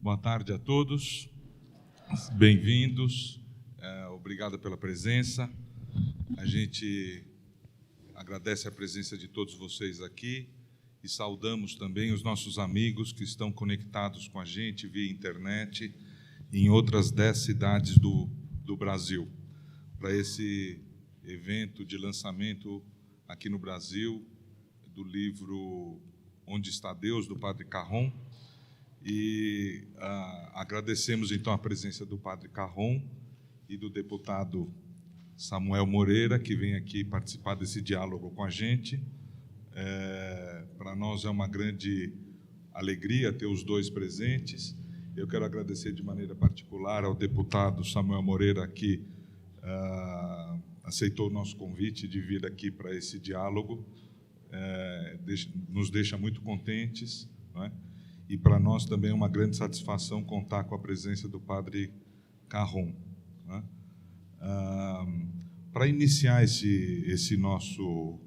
Boa tarde a todos, bem-vindos, obrigado pela presença. A gente agradece a presença de todos vocês aqui e saudamos também os nossos amigos que estão conectados com a gente via internet em outras 10 cidades do Brasil, para esse evento de lançamento aqui no Brasil do livro Onde Está Deus, do Padre Carron. E agradecemos, então, a presença do Padre Carron e do deputado Samuel Moreira, que vem aqui participar desse diálogo com a gente. Para nós é uma grande alegria ter os dois presentes. Eu quero agradecer de maneira particular ao deputado Samuel Moreira, que aceitou o nosso convite de vir aqui para esse diálogo. Nos deixa muito contentes, não é? E para nós também é uma grande satisfação contar com a presença do Padre Carron, né? Para iniciar esse nosso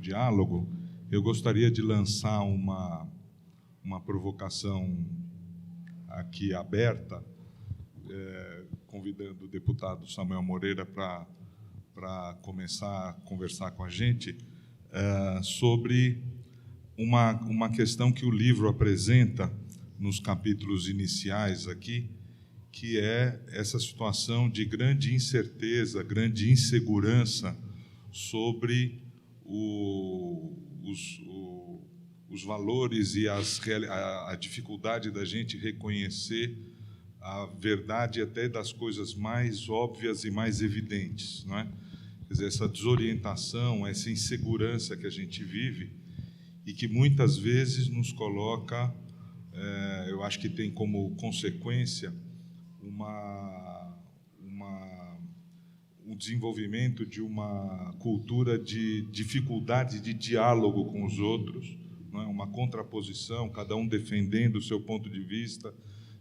diálogo, eu gostaria de lançar uma provocação aqui aberta, convidando o deputado Samuel Moreira para começar a conversar com a gente sobre uma questão que o livro apresenta nos capítulos iniciais aqui, que é essa situação de grande incerteza, grande insegurança sobre os valores e a dificuldade da gente reconhecer a verdade até das coisas mais óbvias e mais evidentes, não é? Quer dizer, essa desorientação, essa insegurança que a gente vive e que muitas vezes nos coloca, eu acho que tem como consequência um desenvolvimento de uma cultura de dificuldade de diálogo com os outros, não é? Uma contraposição, cada um defendendo o seu ponto de vista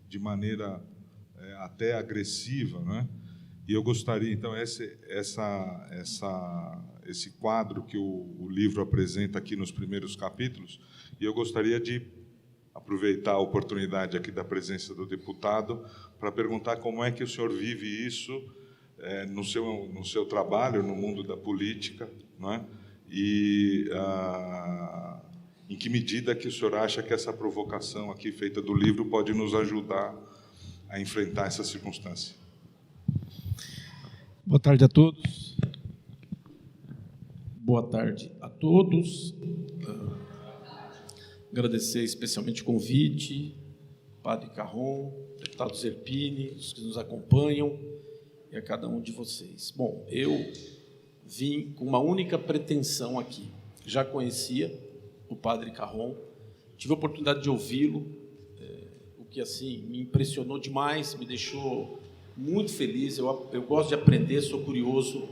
de maneira até agressiva, não é? E eu gostaria, então, esse quadro que o livro apresenta aqui nos primeiros capítulos, e eu gostaria de aproveitar a oportunidade aqui da presença do deputado para perguntar como é que o senhor vive isso no seu trabalho, no mundo da política, não é? E em que medida que o senhor acha que essa provocação aqui feita do livro pode nos ajudar a enfrentar essa circunstância. Boa tarde a todos. Boa tarde a todos. Agradecer especialmente o convite, Padre Carron, deputado Zerpini, os que nos acompanham e a cada um de vocês. Bom, eu vim com uma única pretensão aqui. Já conhecia o Padre Carron, tive a oportunidade de ouvi-lo, o que assim me impressionou demais, me deixou muito feliz. Eu gosto de aprender, sou curioso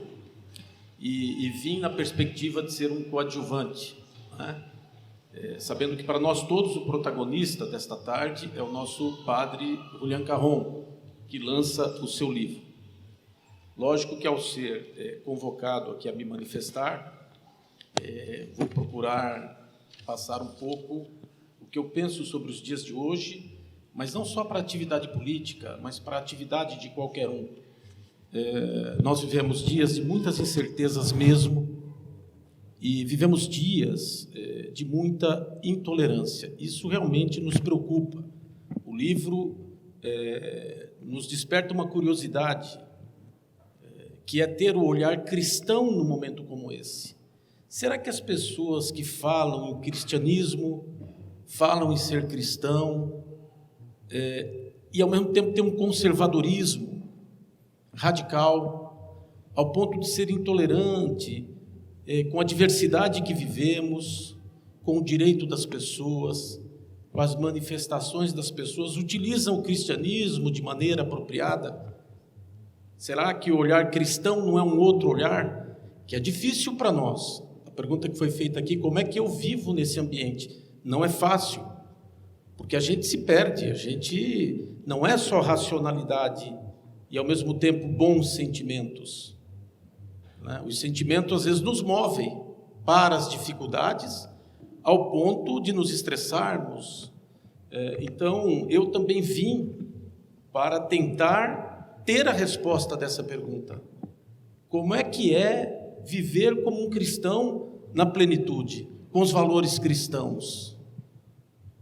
e vim na perspectiva de ser um coadjuvante, né? Sabendo que para nós todos o protagonista desta tarde é o nosso Padre Julián Carron, que lança o seu livro. Lógico que ao ser convocado aqui a me manifestar, vou procurar passar um pouco o que eu penso sobre os dias de hoje, mas não só para a atividade política, mas para a atividade de qualquer um. Nós vivemos dias de muitas incertezas mesmo, e vivemos dias de muita intolerância. Isso realmente nos preocupa. O livro nos desperta uma curiosidade, que é ter o olhar cristão num momento como esse. Será que as pessoas que falam em cristianismo, falam em ser cristão, e ao mesmo tempo tem um conservadorismo radical, ao ponto de ser intolerante com a diversidade que vivemos, com o direito das pessoas, com as manifestações das pessoas, utilizam o cristianismo de maneira apropriada? Será que o olhar cristão não é um outro olhar que é difícil para nós? A pergunta que foi feita aqui, como é que eu vivo nesse ambiente? Não é fácil, porque a gente se perde, a gente não é só racionalidade e, ao mesmo tempo, bons sentimentos. Os sentimentos, às vezes, nos movem para as dificuldades, ao ponto de nos estressarmos, Então, eu também vim para tentar ter a resposta dessa pergunta. Como é que é viver como um cristão na plenitude, com os valores cristãos?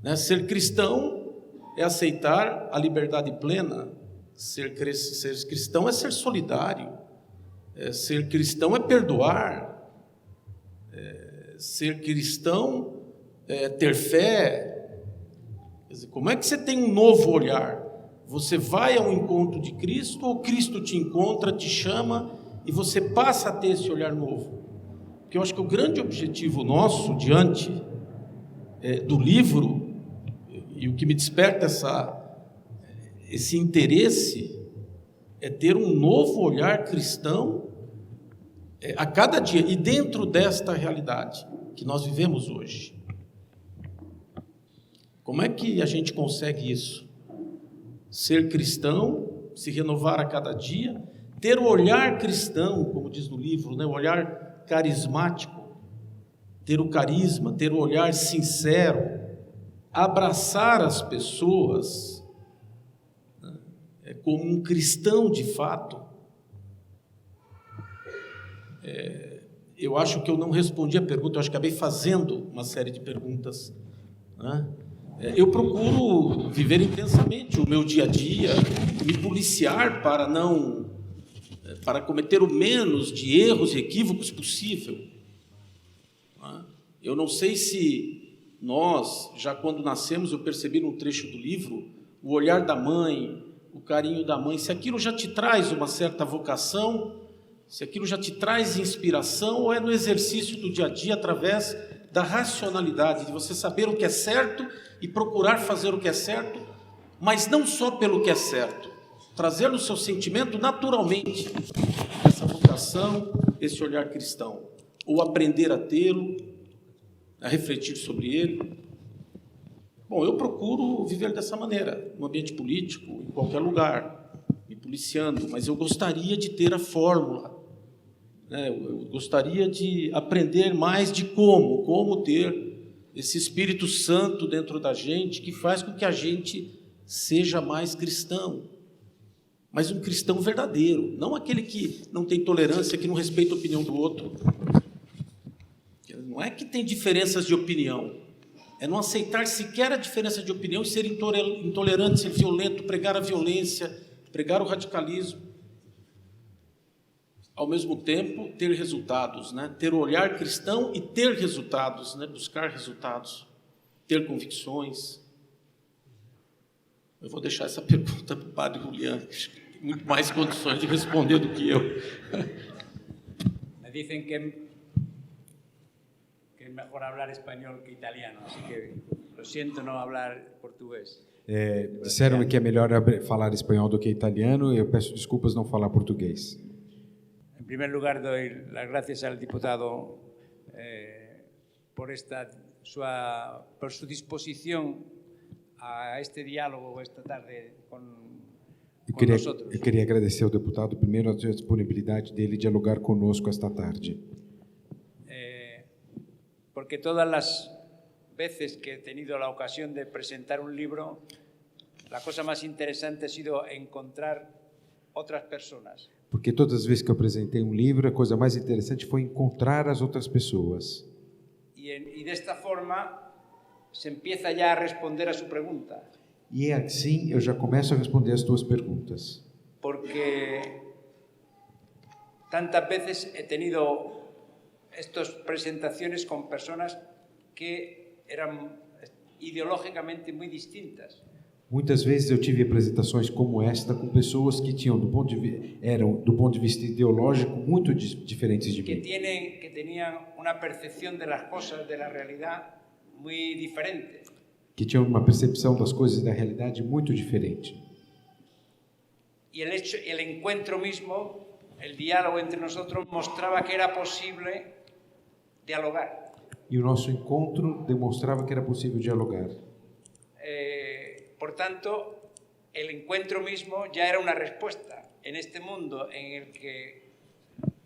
Né? Ser cristão é aceitar a liberdade plena, ser cristão é ser solidário, ser cristão é perdoar, ser cristão é ter fé. Quer dizer, como é que você tem um novo olhar? Você vai ao encontro de Cristo ou Cristo te encontra, te chama e você passa a ter esse olhar novo? Porque eu acho que o grande objetivo nosso diante do livro, e o que me desperta esse interesse, é ter um novo olhar cristão a cada dia, e dentro desta realidade que nós vivemos hoje. Como é que a gente consegue isso? Ser cristão, se renovar a cada dia, ter o olhar cristão, como diz no livro, né? O olhar carismático, ter o carisma, ter o olhar sincero, abraçar as pessoas, né? Como um cristão de fato. Eu acho que eu não respondi a pergunta, eu acho que acabei fazendo uma série de perguntas, né? Eu procuro viver intensamente o meu dia a dia, me policiar para cometer o menos de erros e equívocos possível. Eu não sei se nós, já quando nascemos, eu percebi num trecho do livro, o olhar da mãe, o carinho da mãe, se aquilo já te traz uma certa vocação, se aquilo já te traz inspiração, ou é no exercício do dia a dia, através da racionalidade, de você saber o que é certo e procurar fazer o que é certo, mas não só pelo que é certo, trazer no seu sentimento naturalmente essa vocação, esse olhar cristão, ou aprender a tê-lo, a refletir sobre ele. Bom, eu procuro viver dessa maneira, no ambiente político, em qualquer lugar, me policiando, mas eu gostaria de ter a fórmula, né? Eu gostaria de aprender mais de como ter esse Espírito Santo dentro da gente, que faz com que a gente seja mais cristão, mas um cristão verdadeiro, não aquele que não tem tolerância, que não respeita a opinião do outro. Não é que tem diferenças de opinião, é não aceitar sequer a diferença de opinião e ser intolerante, ser violento, pregar a violência, pregar o radicalismo. Ao mesmo tempo, ter resultados, né? Ter o olhar cristão e ter resultados, né? Buscar resultados, ter convicções. Eu vou deixar essa pergunta para o padre Julián, que tem muito mais condições de responder do que eu. Me dicen que es mejor hablar español que italiano, así que lo siento no hablar portugués. Disseram que é melhor falar espanhol do que italiano, e eu peço desculpas não falar português. En primer lugar, doy las gracias al diputado por su disposición a este diálogo esta tarde con nosotros. Eu queria agradecer ao deputado, primeiro, a disponibilidade dele dialogar conosco esta tarde. Porque todas las veces que he tenido la ocasión de presentar un libro, la cosa más interesante ha sido encontrar otras personas. Porque todas as vezes que eu apresentei um livro, a coisa mais interessante foi encontrar as outras pessoas. Y de esta forma se empieza ya a responder a su pregunta. E assim eu já começo a responder as tuas perguntas. Porque tantas veces he tenido estas presentaciones con personas que eran ideológicamente muy distintas. Muitas vezes eu tive apresentações como esta com pessoas que tinham eram do ponto de vista ideológico muito diferentes de mim. Que tenían una percepción de las cosas, de la realidad muy diferente. Que tinham uma percepção das coisas da realidade muito diferente. Y el encuentro mismo, el diálogo entre nosotros mostraba que era posible dialogar. E o nosso encontro demonstrava que era possível dialogar. Por tanto, el encuentro mismo ya era una respuesta. En este mundo en el que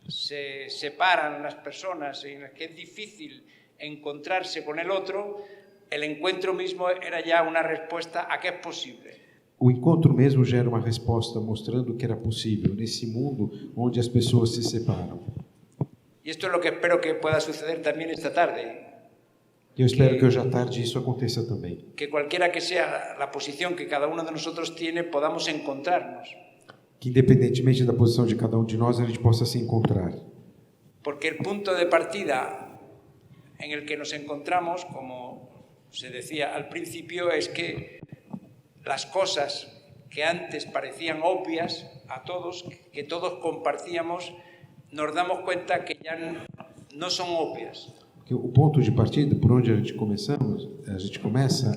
se separan las personas, en el que es difícil encontrarse con el otro, el encuentro mismo era ya una respuesta a que es posible. O encontro mesmo já era uma resposta mostrando que era possível nesse mundo onde as pessoas se separam. Y esto es lo que espero que pueda suceder también esta tarde. Eu espero que hoje à tarde isso aconteça também. Que cualquiera que sea la posición que cada uno de nosotros tiene, podamos encontrarnos. Que independentemente da posição de cada um de nós, a gente possa se encontrar. Porque el punto de partida en el que nos encontramos, como se decía al principio, es que las cosas que antes parecían obvias a todos, que todos compartíamos, nos damos cuenta que ya no son obvias. O ponto de partida, por onde a gente começa,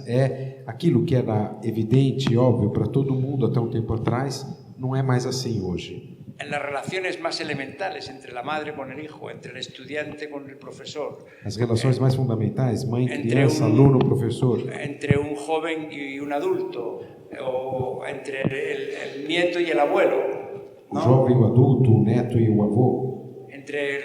é aquilo que era evidente e óbvio para todo mundo até um tempo atrás, não é mais assim hoje. En las relaciones más elementales entre la madre con el hijo, entre el estudiante con el profesor. As relações mais fundamentais, mãe, criança, aluno, professor. Entre un joven y un adulto, o entre el nieto y el abuelo. O jovem, o adulto, o neto e o avô. Entre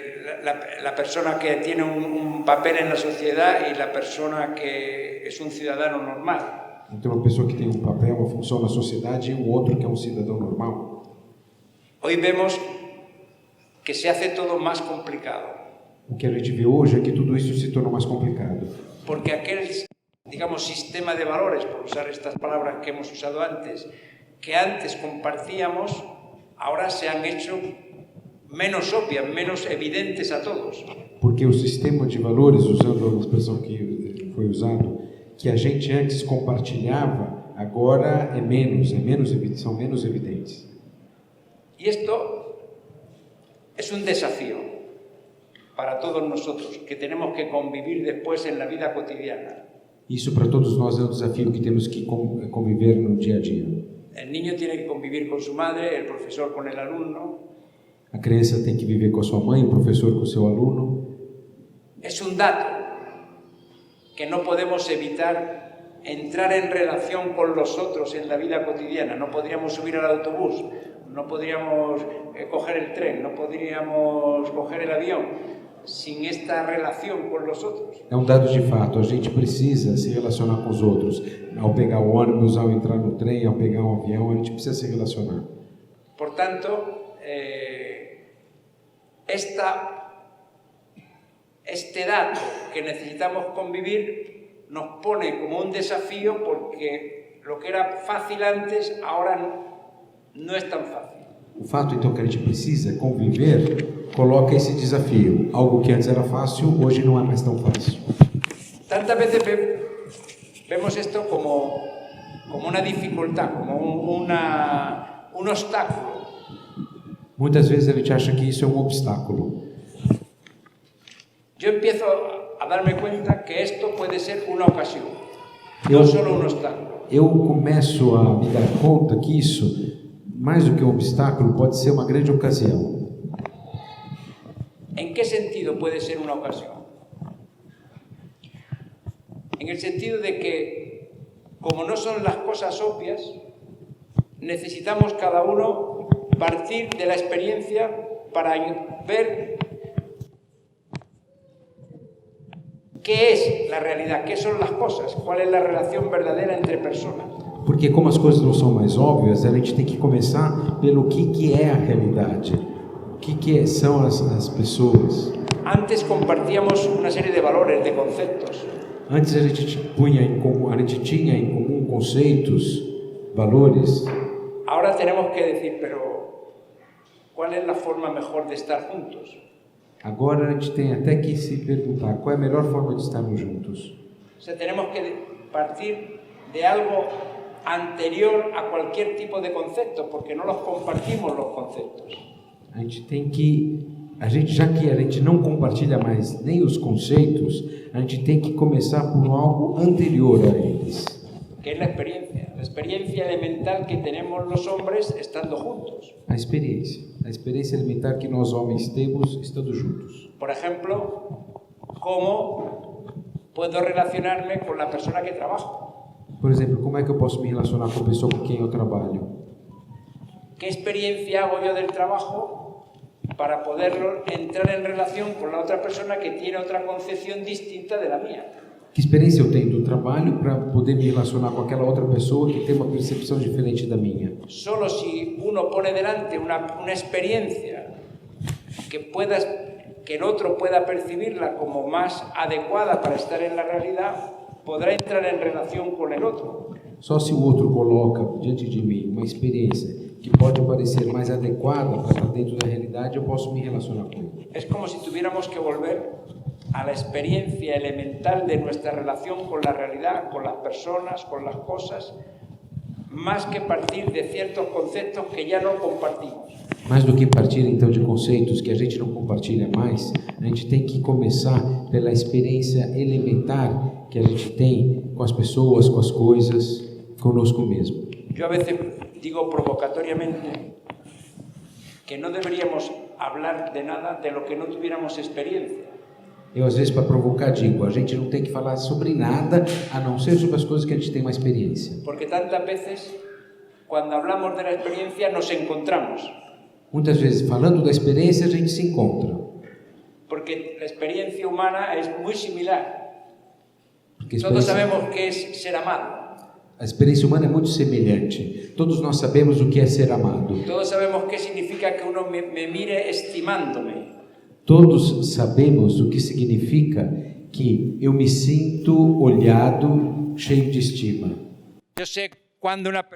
la persona que tiene un papel en la sociedad y la persona que es un ciudadano normal. Entre uma pessoa que tem um papel, uma função na sociedade e o outro que é um cidadão normal. Hoy vemos que se hace todo más complicado. O que a gente vê hoje é que tudo isso se tornou mais complicado. Porque aquel, digamos, sistema de valores, por usar estas palabras que hemos usado antes, que antes compartíamos, ahora se han hecho menos obvias, menos evidentes a todos. Porque o sistema de valores, usando a expressão que foi usado, que a gente antes compartilhava, agora são menos evidentes. Y esto es un desafío para todos nosotros, que tenemos que convivir después en la vida cotidiana. Isso para todos nós é um desafio que temos que conviver no dia a dia. El niño tiene que convivir con su madre, el profesor con el alumno. A criança tem que viver com a sua mãe, o professor com o seu aluno. Es un dato que no podemos evitar entrar en relación con los otros en la vida cotidiana. No podríamos subir al autobús, no podríamos coger el tren, no podríamos coger el avión sin esta relación con los otros. É um dado de fato, a gente precisa se relacionar com os outros. Ao pegar o ônibus, ao entrar no trem, ao pegar um avião, a gente precisa se relacionar. Por tanto, este dato que necesitamos convivir nos pone como un desafío, porque lo que era fácil antes ahora no es tan fácil. O fato, então, que a gente precisa conviver, coloca esse desafio. Algo que antes era fácil, hoje não é mais tão fácil. Tantas veces vemos esto como una dificultad, como un obstáculo. Muitas vezes a gente acha que isso é um obstáculo. Yo empiezo a darme cuenta que esto puede ser una ocasión, no solo un obstáculo. Eu começo a me dar conta que isso, mais do que um obstáculo, pode ser uma grande ocasião. ¿En qué sentido puede ser una ocasión? En el sentido de que, como no son las cosas obvias, necesitamos cada uno partir de la experiencia para ver qué es la realidad, qué son las cosas, cuál es la relación verdadera entre personas. Porque como as coisas não são mais óbvias, a gente tem que começar pelo que é a realidade, o que são as pessoas. Antes compartíamos una serie de valores, de conceptos. Antes a gente tinha em comum conceitos, valores. Ahora tenemos que decir, pero ¿cuál es la forma mejor de estar juntos? Agora a gente tem até que se perguntar qual é a melhor forma de estarmos juntos. O sea, tenemos que partir de algo anterior a cualquier tipo de concepto, porque no los compartimos los conceptos. A gente já que a gente não compartilha mais nem os conceitos, a gente tem que começar por algo anterior a eles. Que es la experiencia elemental que tenemos los hombres estando juntos. A experiência elementar que nós homens temos estando juntos. Por ejemplo, ¿cómo puedo relacionarme con la persona que trabajo? Por exemplo, como é que eu posso me relacionar com a pessoa com quem eu trabalho? ¿Qué experiencia hago yo del trabajo para poder entrar en relación con la otra persona que tiene otra concepción distinta de la mía? Que experiência eu tenho do trabalho para poder me relacionar com aquela outra pessoa que tem uma percepção diferente da minha? Solo si uno pone delante una experiencia que el otro pueda percibirla como más adecuada para estar en la realidad, podrá entrar en relación con el otro. Só se o outro coloca diante de mim uma experiência que pode parecer mais adequada para estar dentro da realidade, eu posso me relacionar com ele. Es como si tuviéramos que volver a la experiencia elemental de nuestra relación con la realidad, con las personas, con las cosas, más que partir de ciertos conceptos que ya no compartimos. Mais do que partir então de conceitos que a gente não compartilha mais, a gente tem que começar pela experiência elementar que a gente tem com as pessoas, com as coisas, conosco mesmo. Yo a veces digo provocatoriamente que no deberíamos hablar de nada de lo que no tuviéramos experiencia. Eu, às vezes, para provocar, digo, a gente não tem que falar sobre nada, a não ser sobre as coisas que a gente tem uma experiência. Porque tantas veces, cuando hablamos de la experiencia, nos encontramos. Muitas vezes, falando da experiência, a gente se encontra. Porque la experiencia humana es muy similar. Porque Todos sabemos qué es ser amado. a experiência humana é muito semelhante. Todos nós sabemos o que é ser amado. Todos sabemos qué significa que uno me mire estimándome. Todos sabemos o que significa que eu me sinto olhado, cheio de estima. Yo sé cuando una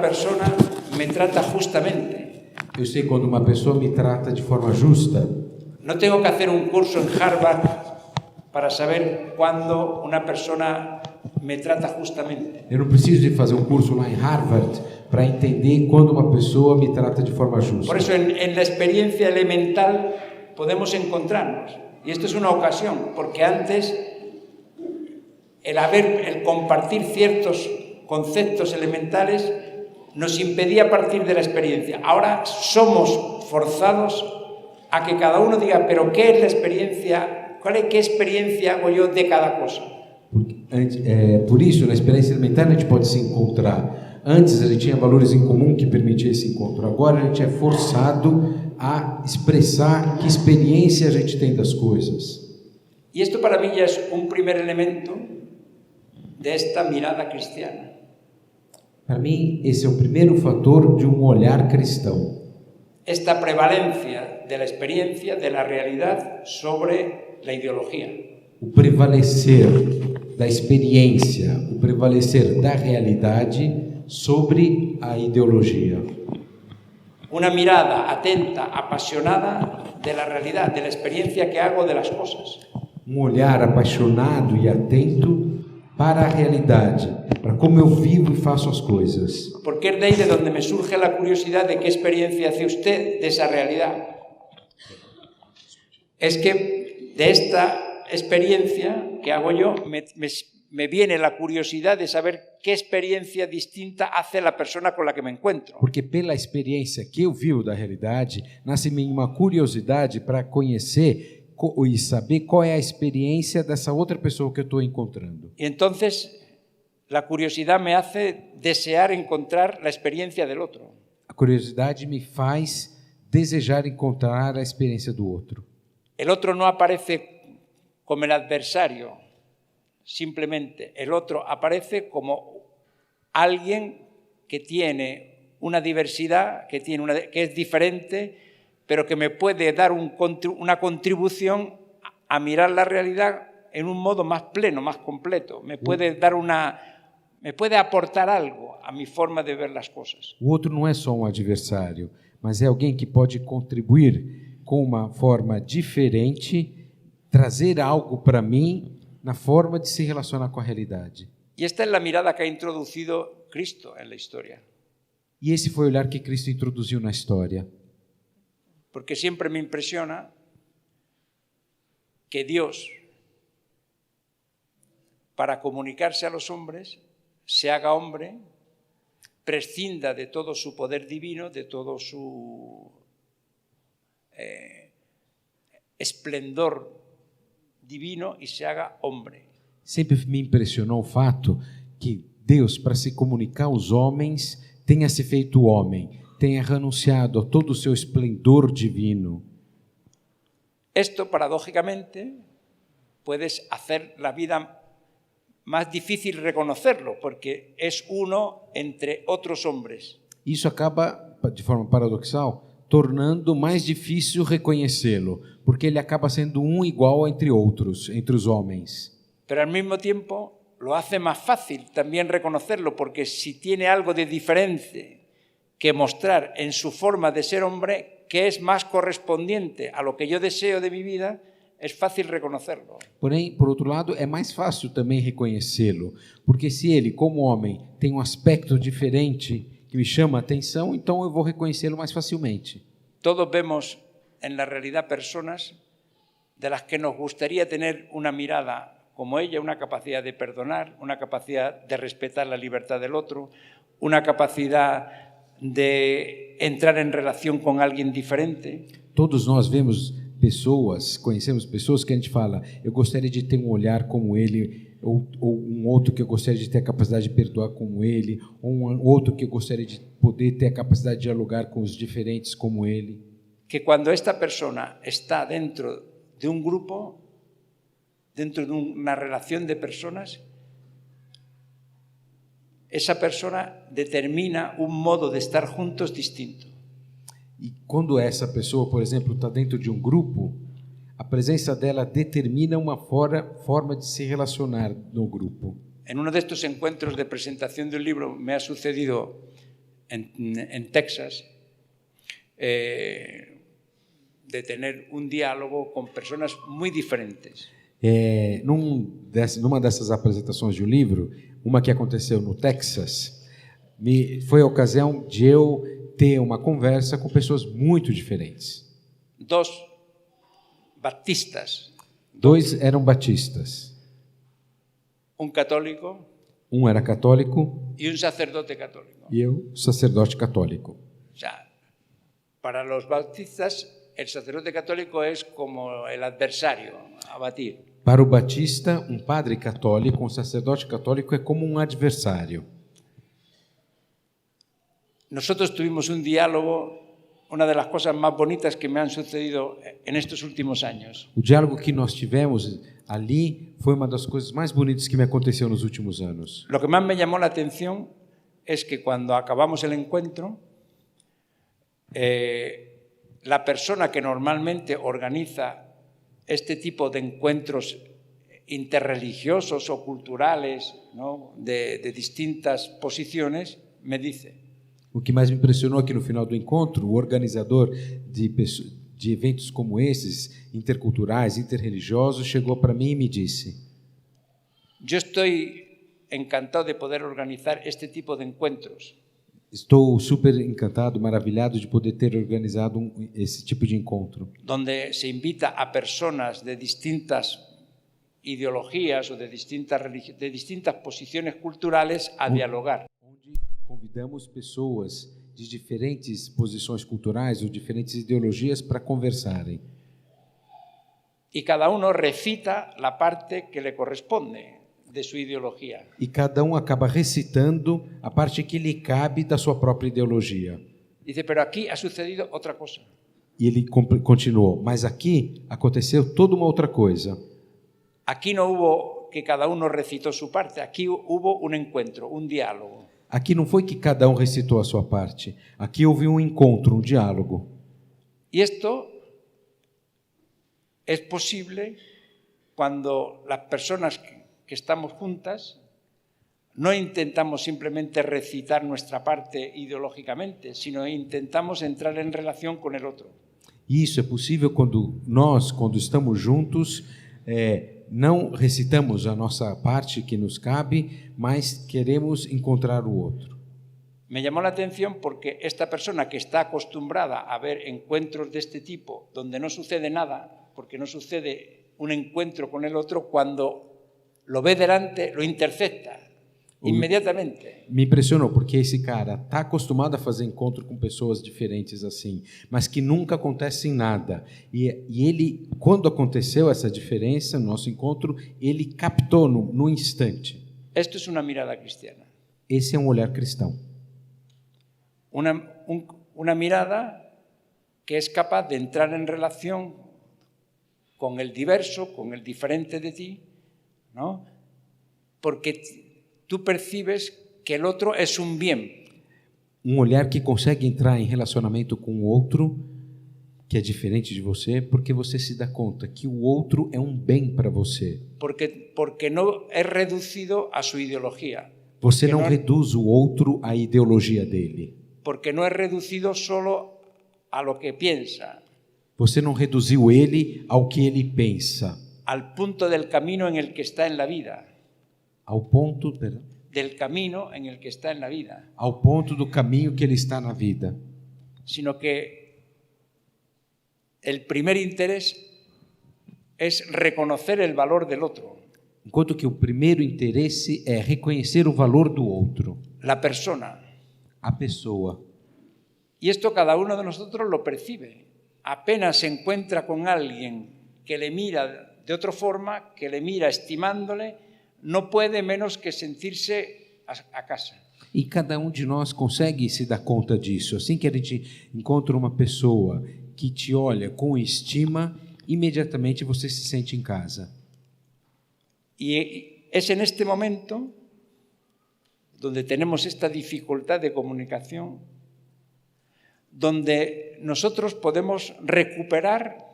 persona me trata justamente. Eu sei quando uma pessoa me trata de forma justa. No tengo que hacer un curso en Harvard para saber cuándo una persona me trata justamente. Eu não preciso de fazer um curso lá em Harvard para entender quando uma pessoa me trata de forma justa. Por eso en la experiencia elemental podemos encontrarnos. Y esto es una ocasión, porque antes el compartir ciertos conceptos elementales nos impedía partir de la experiencia. Ahora somos forzados a que cada uno diga, pero ¿qué es la experiencia? ¿Qué experiencia hago yo de cada cosa? Por isso, na experiência elementar, a gente pode se encontrar. Antes, a gente tinha valores em comum que permitiam esse encontro. Agora, a gente é forçado a expressar que experiência a gente tem das coisas. Y esto para mí ya es un primer elemento de esta mirada cristiana. Para mim, esse é o primeiro fator de um olhar cristão. Esta prevalencia de la experiencia, de la realidad sobre la ideología. O prevalecer da experiência, o prevalecer da realidade sobre a ideologia. Una mirada atenta, apasionada de la realidad, de la experiencia que hago de las cosas. Um olhar apaixonado e atento para a realidade, para como eu vivo e faço as coisas. Porque es de ahí de donde me surge la curiosidad de qué experiencia hace usted de esa realidad. Es que de esta experiencia que hago yo me viene la curiosidad de saber qué experiencia distinta hace la persona con la que me encuentro. Porque pela experiência que eu vivo da realidade, nasce em mim uma curiosidade para conhecer e saber qual é a experiência dessa outra pessoa que eu estou encontrando. Y entonces la curiosidad me hace desear encontrar la experiencia del otro. A curiosidade me faz desejar encontrar a experiência do outro. El otro no aparece como el adversario, simplemente el otro aparece como alguien que tiene una diversidad, que es diferente, pero que me puede dar una contribución a mirar la realidad en un modo más pleno, más completo. Me puede aportar algo a mi forma de ver las cosas. O outro não é só um adversário, mas é alguém que pode contribuir com uma forma diferente, trazer algo para mim na forma de se relacionar com a realidade. Y esta es la mirada que ha introducido Cristo en la historia. E esse foi o olhar que Cristo introduziu na história. Porque siempre me impresiona que Dios, para comunicarse a los hombres, se haga hombre, prescinda de todo su poder divino, de todo su esplendor divino y se haga hombre. Sempre me impressionou o fato que Deus, para se comunicar aos homens, tenha se feito homem, tenha renunciado a todo o seu esplendor divino. Esto, paradójicamente, puedes hacer la vida más difícil reconocerlo, porque es uno entre otros hombres. Isso acaba, de forma paradoxal, tornando mais difícil reconhecê-lo, porque ele acaba sendo um igual entre outros, entre os homens. Pero al mismo tiempo lo hace más fácil también reconocerlo, porque si tiene algo de diferente que mostrar en su forma de ser hombre, que es más correspondiente a lo que yo deseo de mi vida, es fácil reconocerlo. Porém, por outro lado, é mais fácil também reconhecê-lo, porque se ele, como homem, tem um aspecto diferente que me chama a atenção, então eu vou reconhecê-lo mais facilmente. Todos vemos en la realidad personas de las que nos gustaría tener una mirada como ella, una capacidad de perdonar, una capacidad de respetar la libertad del otro, una capacidad de entrar en relación con alguien diferente. Todos nós vemos pessoas, conhecemos pessoas que a gente fala, eu gostaria de ter um olhar como ele, ou um outro que eu gostaria de ter a capacidade de perdoar como ele, ou um outro que eu gostaria de poder ter a capacidade de dialogar com os diferentes como ele. Que cuando esta persona está dentro de un grupo, dentro de una relación de personas, esa persona determina un modo de estar juntos distinto. E quando essa pessoa, por exemplo, está dentro de um grupo, a presença dela determina uma forma de se relacionar no grupo. En uno de estos encuentros de presentación de un libro me ha sucedido en Texas, de tener un diálogo con personas muy diferentes. Numa dessas apresentações de um livro, uma que aconteceu no Texas, foi a ocasião de eu ter uma conversa com pessoas muito diferentes. Dos batistas. Dois eram batistas. Un católico. Um era católico. Y un sacerdote católico. E eu, sacerdote católico. O sea, para los bautistas, el sacerdote católico es como el adversario a batir. Para o batista, um padre católico, um sacerdote católico é como um adversário. Nosotros tuvimos un diálogo, una de las cosas más bonitas que me han sucedido en estos últimos años. O diálogo que nós tivemos ali foi uma das coisas mais bonitas que me aconteceu nos últimos anos. Lo que más me llamó la atención es que cuando acabamos el encuentro, la persona que normalmente organiza este tipo de encuentros interreligiosos o culturales, ¿no?, de distintas posiciones, me dice: O que mais me impressionou aqui no final do encontro, o organizador de eventos como esses, interculturais, interreligiosos, chegou para mim e me disse: yo estoy encantado de poder organizar este tipo de encuentros. Estou super encantado, maravilhado de poder ter organizado esse tipo de encontro. Donde se invita a personas de distintas ideologías o de distintas posiciones culturales a dialogar. Convidamos pessoas de diferentes posições culturais ou diferentes ideologias para conversarem. Y cada uno recita la parte que le corresponde de su ideología. E cada acaba recitando a parte que lhe cabe da sua própria ideologia. Dice, pero aquí ha sucedido otra cosa. E ele continuou, mas aqui aconteceu toda uma outra coisa. Aquí no hubo que cada uno recitó su parte, aquí hubo un encuentro, un diálogo. Aqui não foi que cada recitou a sua parte. Aqui houve um encontro, um diálogo. Y esto es posible cuando las personas que estamos juntas no intentamos simplemente recitar nuestra parte ideológicamente, sino intentamos entrar en relación con el otro. Isso é possível quando estamos juntos, não recitamos a nossa parte que nos cabe, mas queremos encontrar o outro. Me llamó la atención porque esta persona que está acostumbrada a ver encuentros de este tipo, donde no sucede nada, porque no sucede un encuentro con el otro, cuando lo ve delante, lo intercepta inmediatamente. Me impressionou porque esse cara está acostumado a fazer encontro com pessoas diferentes assim, mas que nunca acontece nada. E ele, quando aconteceu essa diferença no nosso encontro, ele captou no instante. Esto es una mirada cristiana. Esse é um olhar cristão. Una mirada que es capaz de entrar en relación con el diverso, con el diferente de ti, ¿no? Porque tú percibes que el otro es un bien. Olhar que consegue entrar em relacionamento com o outro que é diferente de você, porque você se dá conta que o outro é bem para você. Porque no es reducido a su ideología. Você não reduz o outro à ideologia dele. Porque no es reducido solo a lo que piensa. Você não reduziu ele ao que ele pensa. Al punto del camino en el que está en la vida. Ao ponto, perdão, del camino en el que está en la vida. Ao ponto do caminho que ele está na vida. Sino que el primer interés es reconocer el valor del otro. Enquanto que o primeiro interesse é reconhecer o valor do outro. La persona. A pessoa. Y esto cada uno de nosotros lo percibe. Apenas se encuentra con alguien que le mira de otra forma, que le mira estimándole, no puede menos que sentirse a casa. E cada de nós consegue se dar conta disso. Assim que a gente encontra uma pessoa que te olha com estima, imediatamente você se sente em casa. Y es en este momento donde tenemos esta dificultad de comunicación, donde nosotros podemos recuperar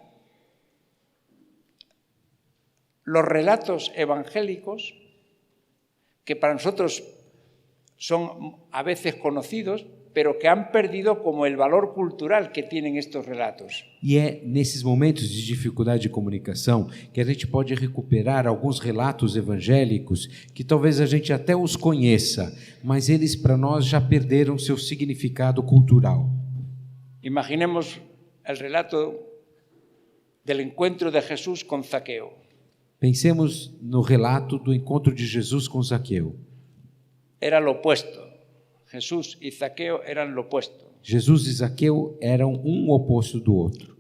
los relatos evangélicos que para nosotros son a veces conocidos, pero que han perdido como el valor cultural que tienen estos relatos. E é nesses momentos de dificuldade de comunicação que a gente pode recuperar alguns relatos evangélicos que talvez a gente até os conheça, mas eles para nós já perderam seu significado cultural. Imaginemos el relato del encuentro de Jesús con Zaqueo. Pensemos no relato do encontro de Jesus com Zaqueu. Era lo opuesto. Jesús y Zaqueo eran lo opuesto. Jesus e Zaqueu eram oposto do outro.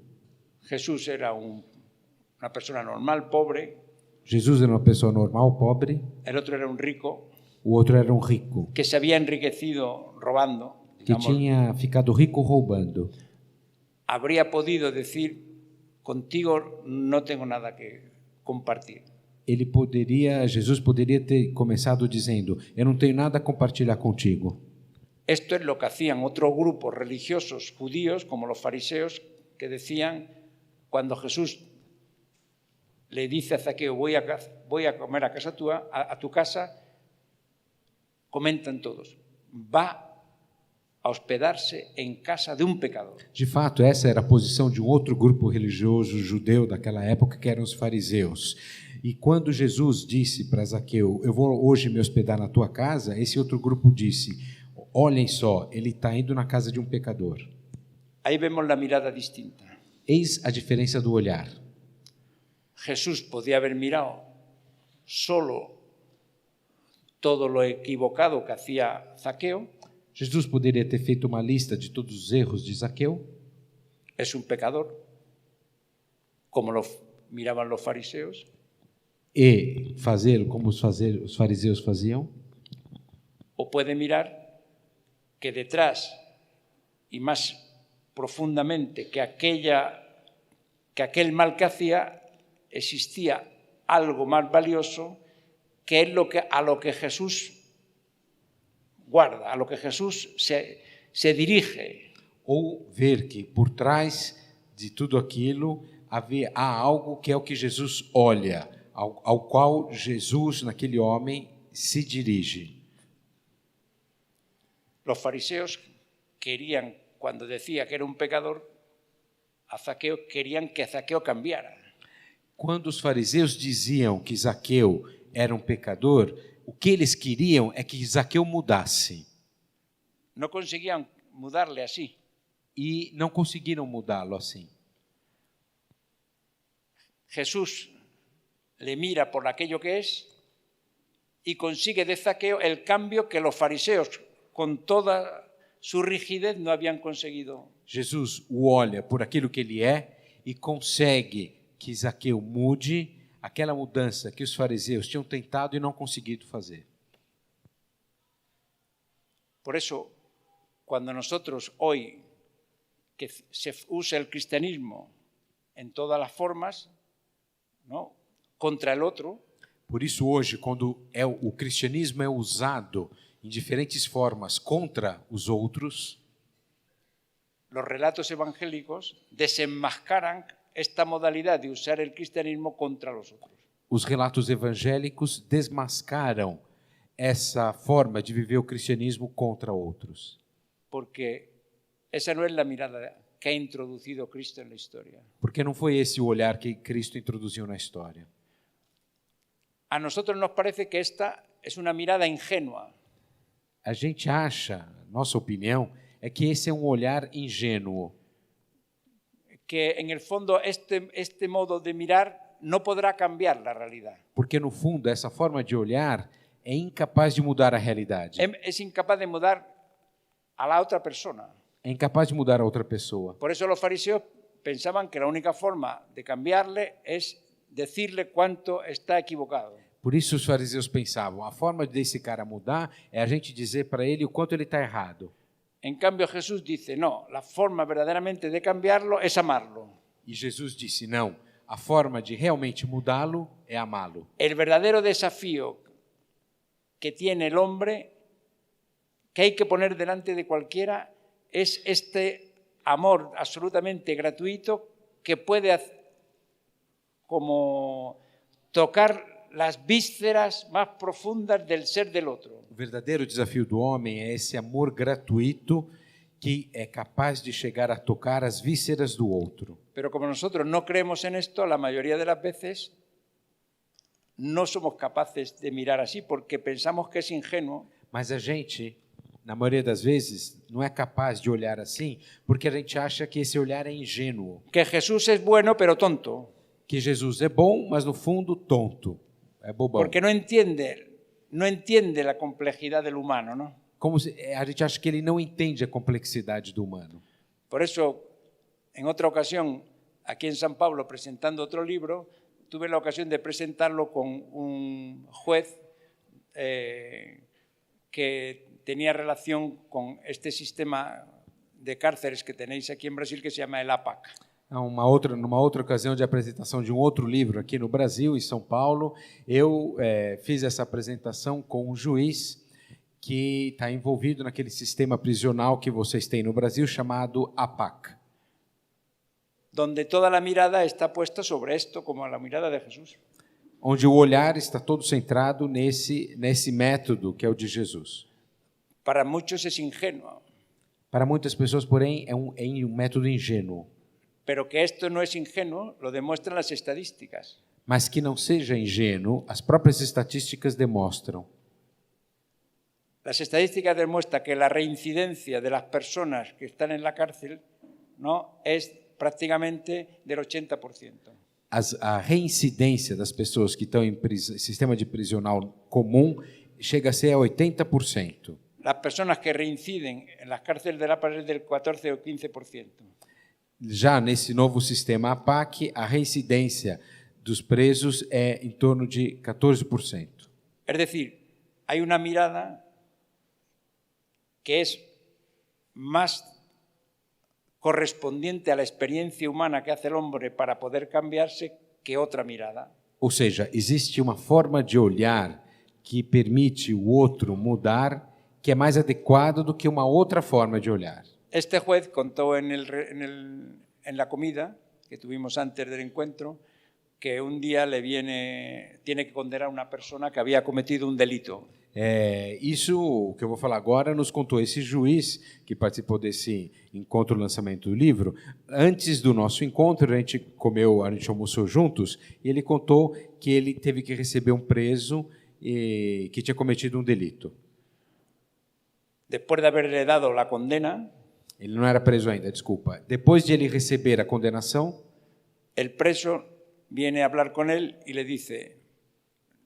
Jesús era una persona normal, pobre. Jesus era uma pessoa normal, pobre. El otro era un rico. O outro era rico. Que se había enriquecido robando. Que tinha ficado rico roubando. Habría podido decir, contigo no tengo nada que compartir. Jesus poderia ter começado dizendo, eu não tenho nada a compartilhar contigo. Esto es lo que hacían otros grupos religiosos judíos, como los fariseos, que decían, cuando Jesús le dice a Zaqueo, voy a comer a tu casa, comentan todos, va a hospedarse em casa de um pecador. De fato, essa era a posição de outro grupo religioso judeu daquela época, que eram os fariseus. E quando Jesus disse para Zaqueu, eu vou hoje me hospedar na tua casa, esse outro grupo disse, olhem só, ele está indo na casa de um pecador. Aí vemos a mirada distinta. Eis a diferença do olhar. Jesús podía haber mirado solo todo lo equivocado que hacía Zaqueo. Jesus poderia ter feito uma lista de todos os erros de Zaqueu. Es un pecador, como lo miraban los fariseos. E fazê-lo como os fariseus faziam. O puede mirar que detrás y más profundamente que aquel mal que hacía existía algo más valioso, que es a lo que Jesús guarda, a lo que Jesús se dirige. Ou ver que por trás de tudo aquilo há algo que é o que Jesus olha, ao qual Jesus, naquele homem, se dirige. Los fariseos querían, cuando decía que era un pecador, a Zaqueo, querían que Zaqueo cambiara. Quando os fariseus diziam que Zaqueu era pecador, o que eles queriam é que Zaqueu mudasse. No conseguían mudarle así. E não conseguiram mudá-lo assim. Jesús le mira por aquello que es y consigue de Zaqueo el cambio que los fariseos, con toda su rigidez, no habían conseguido. Jesus o olha por aquilo que ele é e consegue que Zaqueu mude aquela mudança que os fariseus tinham tentado e não conseguido fazer. Por eso, cuando nosotros hoy, que se usa el cristianismo en todas las formas, ¿no?, contra el otro, Por isso, hoje, quando o cristianismo é usado em diferentes formas contra os outros, los relatos evangélicos desenmascaran esta modalidad de usar el cristianismo contra los otros. os relatos evangélicos desmascaram essa forma de viver o cristianismo contra outros. Porque esa no es la mirada que ha introducido Cristo en la historia. Porque não foi esse o olhar que Cristo introduziu na história. A nosotros nos parece que esta es una mirada ingenua, A gente acha, nossa opinião, é que esse é um olhar ingênuo, que en el fondo este modo de mirar no podrá cambiar la realidad. porque no fundo essa forma de olhar é incapaz de mudar a realidade, Es incapaz de mudar a la otra persona. é incapaz de mudar a outra pessoa. Por eso los fariseos pensaban que la única forma de cambiarle es decirle cuánto está equivocado. Por isso os fariseus pensavam, a forma desse cara mudar é a gente dizer para ele o quanto ele está errado. En cambio Jesús dice, no, la forma verdaderamente de cambiarlo es amarlo. E Jesus disse, não, a forma de realmente mudá-lo é amá-lo. El verdadero desafío que tiene el hombre, que hay que poner delante de cualquiera, es este amor absolutamente gratuito que puede como tocar las vísceras más profundas del ser del otro. O verdadeiro desafio do homem é esse amor gratuito que é capaz de chegar a tocar as vísceras do outro. Pero como nosotros no creemos en esto, la mayoría de las veces no somos capaces de mirar así porque pensamos que es ingenuo. Mas a gente, na maioria das vezes, não é capaz de olhar assim porque a gente acha que esse olhar é ingênuo. Que Jesús es bueno pero tonto, Que Jesus é bom, mas no fundo tonto. É bobão. porque no entiende la complejidad del humano, ¿no? Como a gente acha que ele não entende a complexidade do humano. Por eso, en otra ocasión, aquí en San Pablo, presentando otro libro, tuve la ocasión de presentarlo con un juez que tenía relación con este sistema de cárceles que tenéis aquí en Brasil que se llama el APAC. Numa outra ocasião de apresentação de um outro livro aqui no Brasil, em São Paulo, eu fiz essa apresentação com um juiz que está envolvido naquele sistema prisional que vocês têm no Brasil, chamado APAC. Donde toda la mirada está puesta sobre esto, como la mirada de Jesús. Onde o olhar está todo centrado nesse método que é o de Jesus. Para muchos es ingenuo, Para muitas pessoas, porém, é um método ingênuo. pero que esto no es ingenuo lo demuestran las estadísticas. Mas que não seja ingênuo, as próprias estatísticas demonstram. Las estadísticas demuestran que la reincidencia de las personas que están en la cárcel, ¿no?, es prácticamente del 80%. A reincidência das pessoas que estão em sistema de prisional comum chega a ser a 80%. Las personas que reinciden en las cárceles de La Paz es del 14 o 15%. Já nesse novo sistema APAC, a reincidência dos presos é em torno de 14%. Es decir, hay una mirada que es más correspondiente a la experiencia humana que hace el hombre para poder cambiarse que otra mirada. Ou seja, existe uma forma de olhar que permite o outro mudar, que é mais adequada do que uma outra forma de olhar. Este juez contó en la comida que tuvimos antes del encuentro que un día tiene que condenar a una persona que había cometido un delito. Isso que eu vou falar agora nos contou esse juiz que participou desse encontro, lançamento do livro. Antes do nosso encontro, a gente almoçou juntos, e ele contou que ele teve que receber um preso que tinha cometido um delito. Después de haberle dado la condena, ele não era preso ainda, desculpa. Depois de ele receber a condenação, el preso viene a hablar con él y le dice: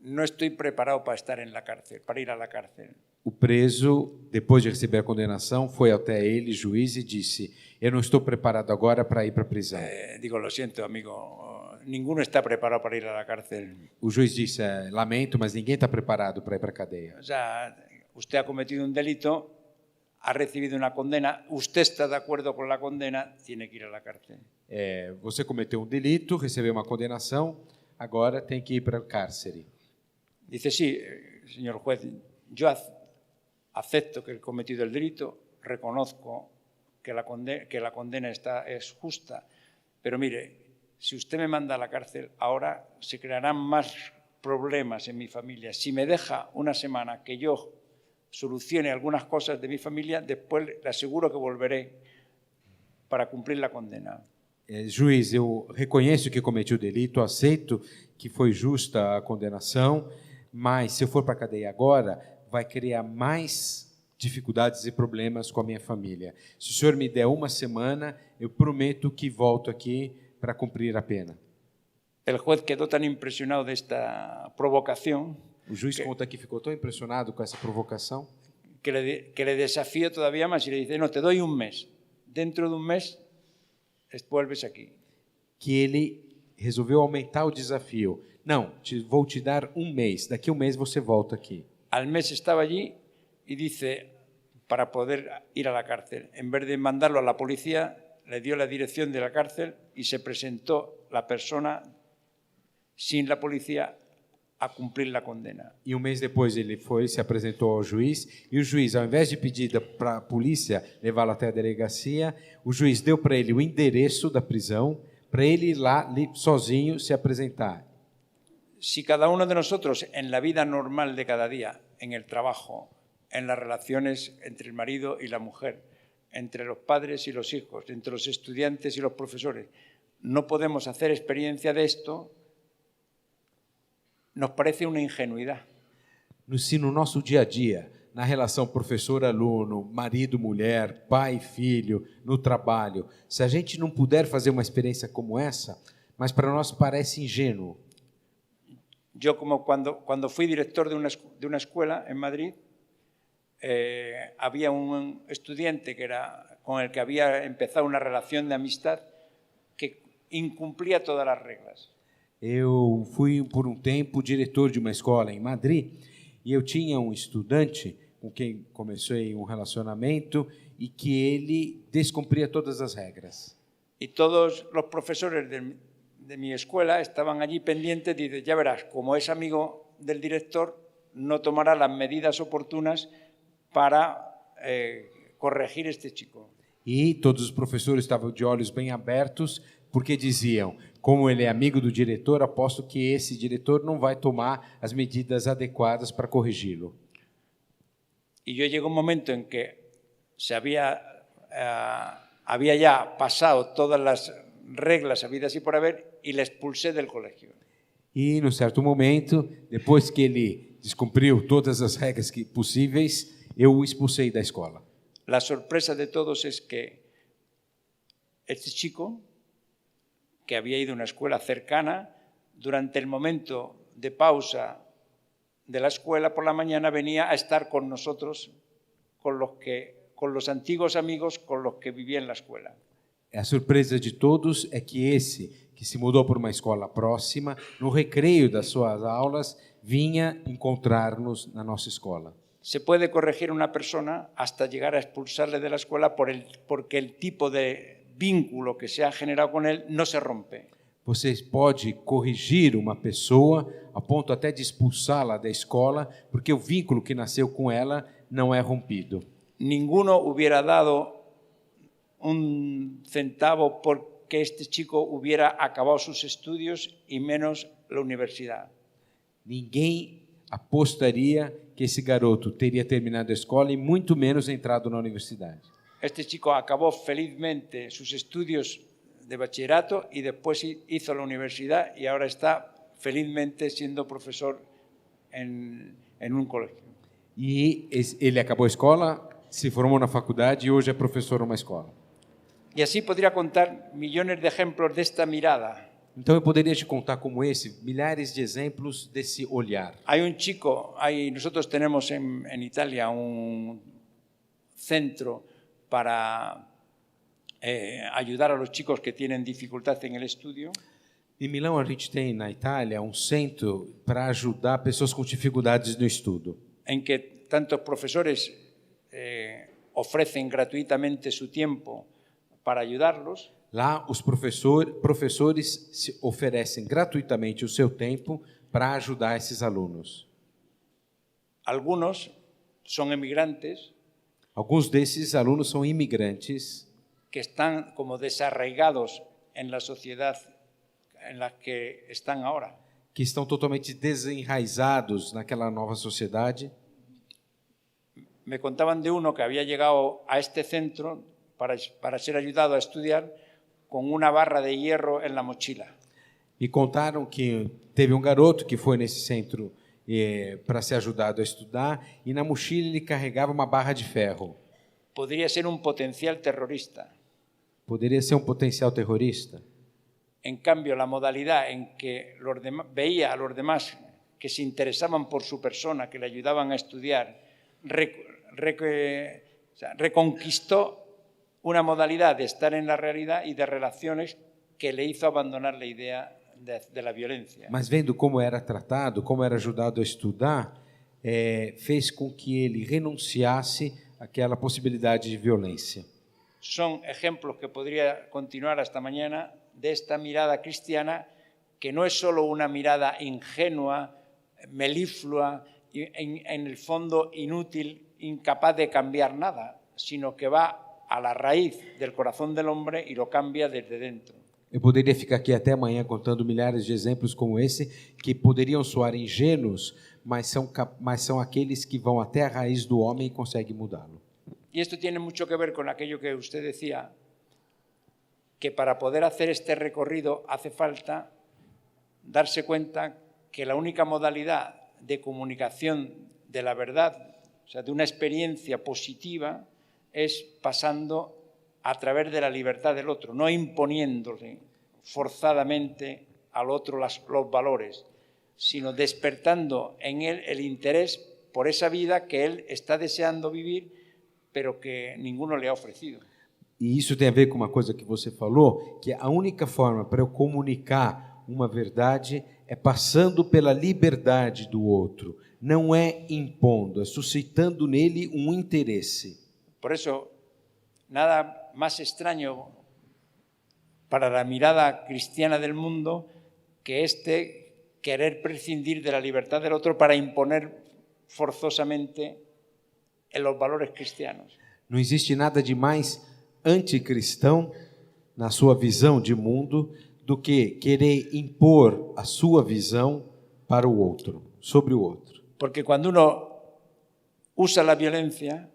no estoy preparado para estar en la cárcel, para ir a la cárcel. O preso, depois de receber a condenação, foi até ele, juiz, e disse: eu não estou preparado agora para ir para a prisão. Digo, lo siento, amigo, ninguno está preparado para ir a la cárcel. O juiz disse: lamento, mas ninguém está preparado para ir para a cadeia. O sea, usted ha cometido un delito, ha recibido una condena, usted está de acuerdo con la condena, tiene que ir a la cárcel. Você cometeu um delito, recebeu uma condenação, agora tem que ir para o cárcere. Dice, sí, señor juez, yo acepto que he cometido el delito, reconozco que la condena es justa, pero mire, si usted me manda a la cárcel, ahora se crearán más problemas en mi familia. Si me deja una semana que yo solucione algunas cosas de mi familia, después le aseguro que volveré para cumplir la condena. Juiz, eu reconheço que cometi o delito, aceito que foi justa a condenação, mas se eu for para a cadeia agora, vai criar mais dificuldades e problemas com a minha família. Se o senhor me der uma semana, eu prometo que volto aqui para cumprir a pena. El juez quedó tan impresionado de esta provocación O juiz conta que ficou tão impressionado com essa provocação que le desafío todavía más y le dice, no, te doy un mes. Dentro de un mes vuelves aquí. que ele resolveu aumentar o desafio. Não, vou te dar um mês. Daqui a um mês você volta aqui. Al mes estaba allí y dice, para poder ir a la cárcel, en vez de mandarlo a la policía, le dio la dirección de la cárcel y se presentó la persona sin la policía a cumplir la condena. E um mês depois ele foi, se apresentou ao juiz, e o juiz, ao invés de pedir para a polícia levá-lo até a delegacia, o juiz deu para ele o endereço da prisão, para ele ir lá sozinho se apresentar. Si cada uno de nosotros en la vida normal de cada día, en el trabajo, en las relaciones entre el marido y la mujer, entre los padres y los hijos, entre los estudiantes y los profesores, no podemos hacer experiencia de esto, nos parece una ingenuidad. Se no nosso dia a dia, na relação professor-aluno, marido-mulher, pai-filho, no trabalho, se a gente não puder fazer uma experiência como essa, mas para nós parece ingênuo. Yo como cuando fui director de una escuela en Madrid, había un estudiante con el que había empezado una relación de amistad que incumplía todas las reglas. Eu fui por um tempo diretor de uma escola em Madrid e eu tinha um estudante com quem comecei um relacionamento e que ele descumpria todas as regras. Y todos los profesores de mi escuela estaban allí pendientes y dicen, ya verás, como es amigo del director, no tomará las medidas oportunas para corregir este chico. E todos os professores estavam de olhos bem abertos porque diziam, como ele é amigo do diretor, aposto que esse diretor não vai tomar as medidas adequadas para corrigi-lo. Y yo llegó un momento en que había ya pasado todas las reglas habidas y por haber y le expulsé del colegio. E, num certo momento, depois que ele descumpriu todas as regras possíveis, eu o expulsei da escola. La sorpresa de todos es que este chico, que había ido a una escuela cercana, durante el momento de pausa de la escuela por la mañana venía a estar con nosotros, con los antiguos amigos con los que vivía en la escuela. A surpresa de todos é que esse, que se mudou para uma escola próxima, no recreio das suas aulas, vinha encontrar-nos na nossa escola. Se puede corregir una persona hasta llegar a expulsarle de la escuela porque el tipo de vínculo que se ha generado con él no se rompe. Você pode corrigir uma pessoa a ponto até de expulsá-la da escola, porque o vínculo que nasceu com ela não é rompido. Ninguno hubiera dado un centavo porque este chico hubiera acabado sus estudios y menos la universidad. Ninguém apostaria que esse garoto teria terminado a escola e muito menos entrado na universidade. Este chico acabó felizmente sus estudios de bachillerato y después hizo la universidad y ahora está felizmente siendo profesor en un colegio. E ele acabou a escola, se formou na faculdade e hoje é professor numa escola. Y así podría contar millones de ejemplos de esta mirada. Então eu poderia te contar como esse, milhares de exemplos desse olhar. Hay un chico, nosotros tenemos en Italia un centro para ayudar a los chicos que tienen dificultad en el estudio. Em Milão a gente tem na Itália um centro para ajudar pessoas com dificuldades no estudo. En que tantos profesores ofrecen gratuitamente su tiempo para ayudarlos. Lá, os professores se oferecem gratuitamente o seu tempo para ajudar esses alunos. Algunos son emigrantes Alguns desses alunos são imigrantes que están como desarraigados en la sociedad en la que están ahora. que estão totalmente desenraizados naquela nova sociedade. Me contaban de uno que había llegado a este centro para ser ayudado a estudiar con una barra de hierro en la mochila. Me contaram que teve um garoto que foi nesse centro para ser ajudado a estudar e na mochila ele carregava uma barra de ferro. Podría ser un potencial terrorista. Poderia ser um potencial terrorista. En cambio, la modalidad en que veía a los demás que se interesaban por su persona, que le ayudaban a estudiar, reconquistó una modalidad de estar en la realidad y de relaciones que le hizo abandonar la idea de la violencia. Mas vendo como era tratado, como era ajudado a estudar, fez com que ele renunciasse àquela possibilidade de violência. Son ejemplos que podría continuar hasta mañana de esta mirada cristiana que no es solo una mirada ingenua, meliflua, en el fondo inútil, incapaz de cambiar nada, sino que va a la raíz del corazón del hombre y lo cambia desde dentro. Eu poderia ficar aqui até amanhã contando milhares de exemplos como esse, que poderiam soar ingênuos, mas são aqueles que vão até a raiz do homem e conseguem mudá-lo. Y esto tiene mucho que ver con aquello que usted decía, que para poder hacer este recorrido hace falta darse cuenta que la única modalidad de comunicación de la verdad, o sea, de una experiencia positiva, es pasando a través de la libertad del otro, no imponiéndole forzadamente al otro los valores, sino despertando en él el interés por esa vida que él está deseando vivir, pero que ninguno le ha ofrecido. E isso tem a ver com uma coisa que você falou, que a única forma para eu comunicar uma verdade é passando pela liberdade do outro, não é impondo, é suscitando nele um interesse. Por eso, nada más extraño para la mirada cristiana del mundo que este querer prescindir de la libertad del otro para imponer forzosamente en los valores cristianos. Não existe nada de mais anticristão na sua visão de mundo do que querer impor a sua visão para o outro, sobre o outro. Porque cuando uno usa la violencia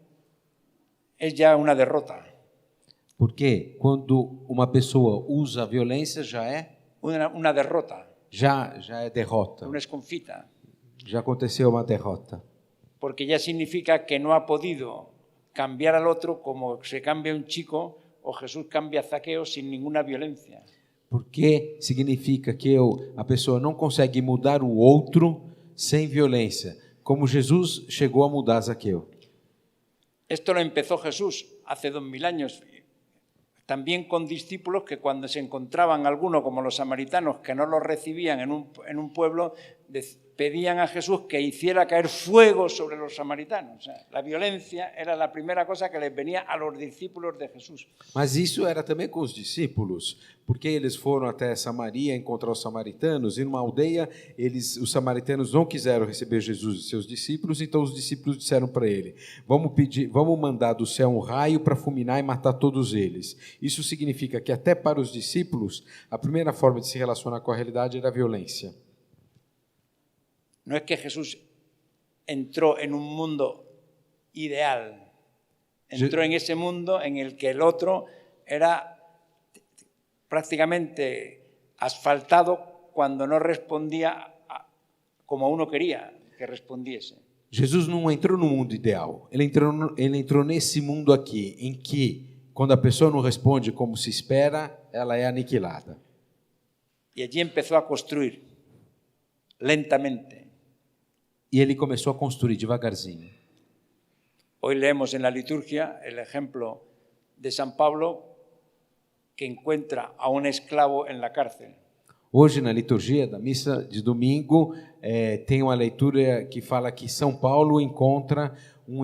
es ya una derrota. Porque quando uma pessoa usa a violência já é Una derrota, já é derrota. una esconfita, Já aconteceu uma derrota. porque ya significa que no ha podido cambiar al otro como se cambia un chico o Jesús cambia a Zaqueo sin ninguna violencia. Porque significa que a pessoa não consegue mudar o outro sem violência, como Jesus chegou a mudar Zaqueu. Esto lo empezó Jesús hace 2000 años, también con discípulos que cuando se encontraban algunos, como los samaritanos, que no los recibían en un pueblo, pedían a Jesús que hiciera caer fuego sobre los samaritanos. O sea, la violencia era la primera cosa que les venía a los discípulos de Jesús. Mas isso era também com os discípulos, porque eles foram até Samaria encontrar os samaritanos, e numa aldeia os samaritanos não quiseram receber Jesus e seus discípulos, então os discípulos disseram para ele: vamos mandar do céu um raio para fulminar e matar todos eles. Isso significa que até para os discípulos a primeira forma de se relacionar com a realidade era a violência. No es que Jesús entró en un mundo ideal, entró en ese mundo en el que el otro era prácticamente asfaltado cuando no respondía como uno quería que respondiese. Jesus não entrou no mundo ideal, ele entrou nesse mundo aqui, em que, quando a pessoa não responde como se espera, ela é aniquilada. Y allí empezó a construir lentamente. E ele começou a construir devagarzinho. Hoy leemos en la liturgia el ejemplo de San Pablo que encuentra a un esclavo en la cárcel. Hoje, na liturgia da missa de domingo, tem uma leitura que fala que São Paulo encontra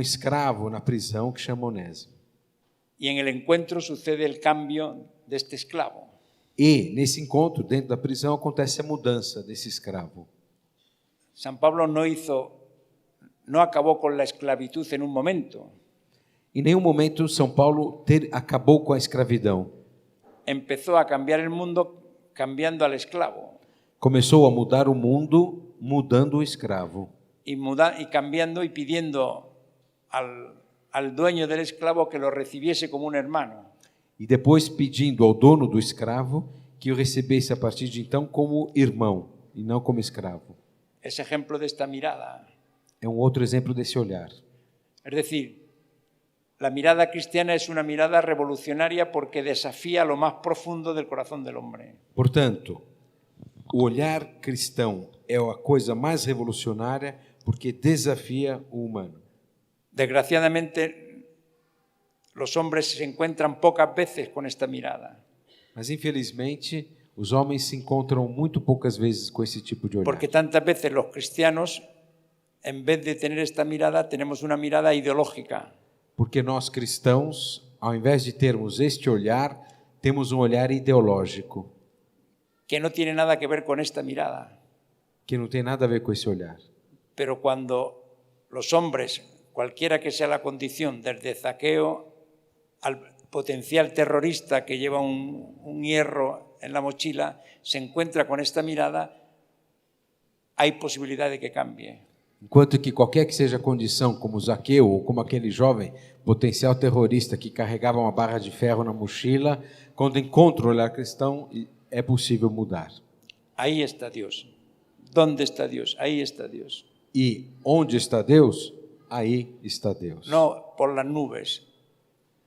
escravo na prisão que chama Onésimo. Y en el encuentro sucede el cambio de este esclavo. E, nesse encontro, dentro da prisão, acontece a mudança desse escravo. San Pablo no acabó con la esclavitud en un momento. Em nenhum momento São Paulo acabou com a escravidão. Empezó a cambiar el mundo cambiando al esclavo Começou a mudar o mundo, mudando o escravo. y cambiando y pidiendo al dueño del esclavo que lo recibiese como un hermano. E depois pedindo ao dono do escravo que o recebesse a partir de então como irmão e não como escravo. Es ejemplo de esta mirada. É outro exemplo desse olhar. Es decir, la mirada cristiana es una mirada revolucionaria porque desafía lo más profundo del corazón del hombre. Portanto, o olhar cristão é a coisa mais revolucionária porque desafia o humano. Desgraciadamente, los hombres se encuentran pocas veces con esta mirada. Mas, infelizmente, os homens se encontram muito poucas vezes com esse tipo de olhar. Porque tantas veces los cristianos, en vez de tener esta mirada, tenemos una mirada ideológica. Porque nós cristãos, ao invés de termos este olhar, temos um olhar ideológico. Que no tiene nada que ver con esta mirada. Que não tem nada a ver com esse olhar. Pero cuando los hombres, cualquiera que sea la condición, desde Zaqueo al potencial terrorista que lleva un hierro en la mochila, se encuentra con esta mirada, hay posibilidad de que cambie. Enquanto que qualquer que seja a condição, como Zaqueu ou como aquele jovem potencial terrorista que carregava uma barra de ferro na mochila, quando encontra o olhar cristão, é possível mudar. Ahí está Dios. ¿Dónde está Dios? Ahí está Dios. E onde está Deus? Aí está Deus. No por las nubes.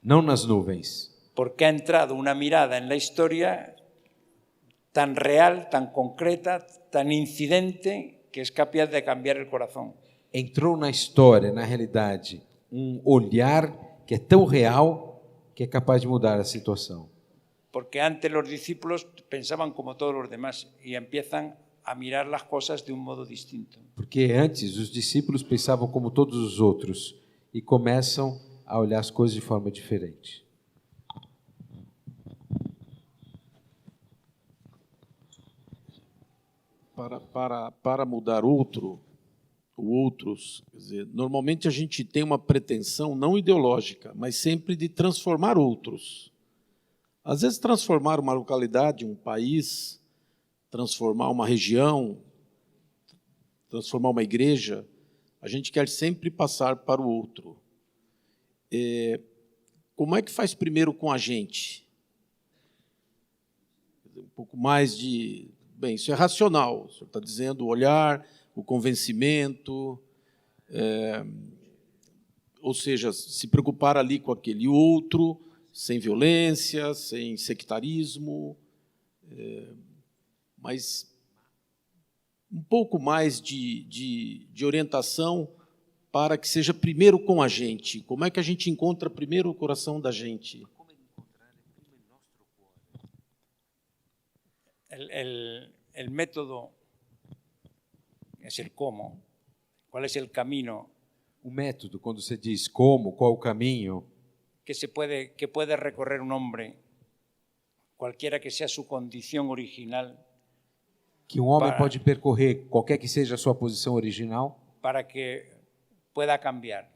Não nas nuvens. Porque ha entrado una mirada en la historia tan real, tan concreta, tan incidente, que es capaz de cambiar el corazón. Entrou na história, na realidade, olhar que é tão real que é capaz de mudar a situação. Porque antes los discípulos pensaban como todos los demás y empiezan a mirar las cosas de un modo distinto. Porque antes os discípulos pensavam como todos os outros e começam a olhar as coisas de forma diferente. Para mudar outros, quer dizer, normalmente a gente tem uma pretensão não ideológica, mas sempre de transformar outros. Às vezes transformar uma localidade, um país, transformar uma região, transformar uma igreja, a gente quer sempre passar para o outro. Como é que faz primeiro com a gente? Um pouco mais de... Bem, isso é racional, o senhor está dizendo o olhar, o convencimento, ou seja, se preocupar ali com aquele outro, sem violência, sem sectarismo, mas um pouco mais de orientação para que seja primeiro com a gente. Como é que a gente encontra primeiro o coração da gente? El método es el cómo. ¿Cuál es el camino? O método, quando você diz como, qual o caminho, que puede recorrer un hombre, cualquiera que sea su condición original, que homem pode percorrer, qualquer que seja a sua posição original, para que pueda cambiar.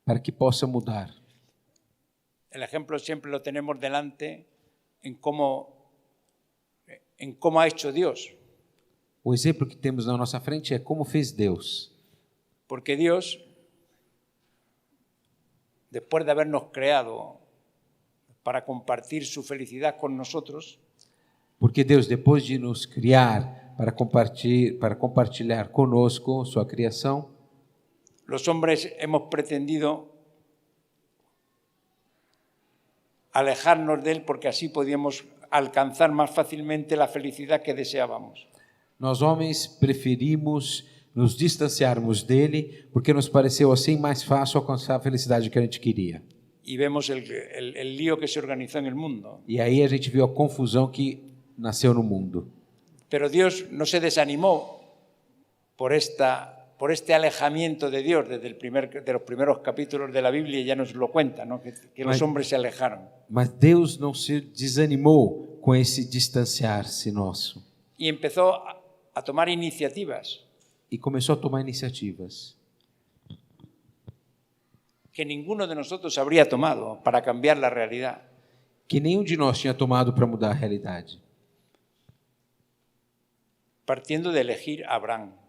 Para que possa mudar. El ejemplo siempre lo tenemos delante en cómo ha hecho Dios. O exemplo que temos na nossa frente é como fez Deus. Porque Dios, después de habernos creado para compartir su felicidad con nosotros, porque Deus, depois de nos criar para compartilhar conosco sua criação, los hombres hemos pretendido alejarnos de él porque así podíamos alcanzar más fácilmente la felicidad que deseábamos. Nós homens preferimos nos distanciarmos dele porque nos pareceu assim mais fácil alcançar a felicidade que a gente queria. Y vemos el lío que se organizó en el mundo. E aí a gente viu a confusão que nasceu no mundo. Pero Dios no se desanimó por por este alejamiento de Dios desde de los primeros capítulos de la Biblia ya nos lo cuenta, ¿no? que los hombres se alejaron. Mas Deus não se desanimou com esse distanciar-se nosso Y empezó a tomar iniciativas e começou a tomar iniciativas que ninguno de nosotros habría tomado para cambiar la realidad. que nenhum de nós tinha tomado para mudar a realidade. Partiendo de elegir a Abraham.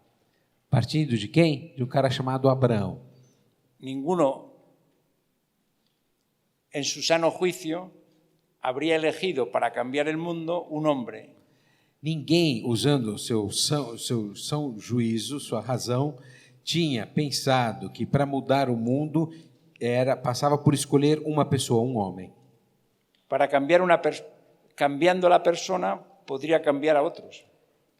Partindo de quem? De um cara chamado Abraão. Ninguno en su sano juicio habría elegido para cambiar el mundo un hombre. Ninguém, usando seu são juízo, sua razão, tinha pensado que para mudar o mundo passava por escolher uma pessoa, um homem. Para cambiar cambiando la persona podría cambiar a otros.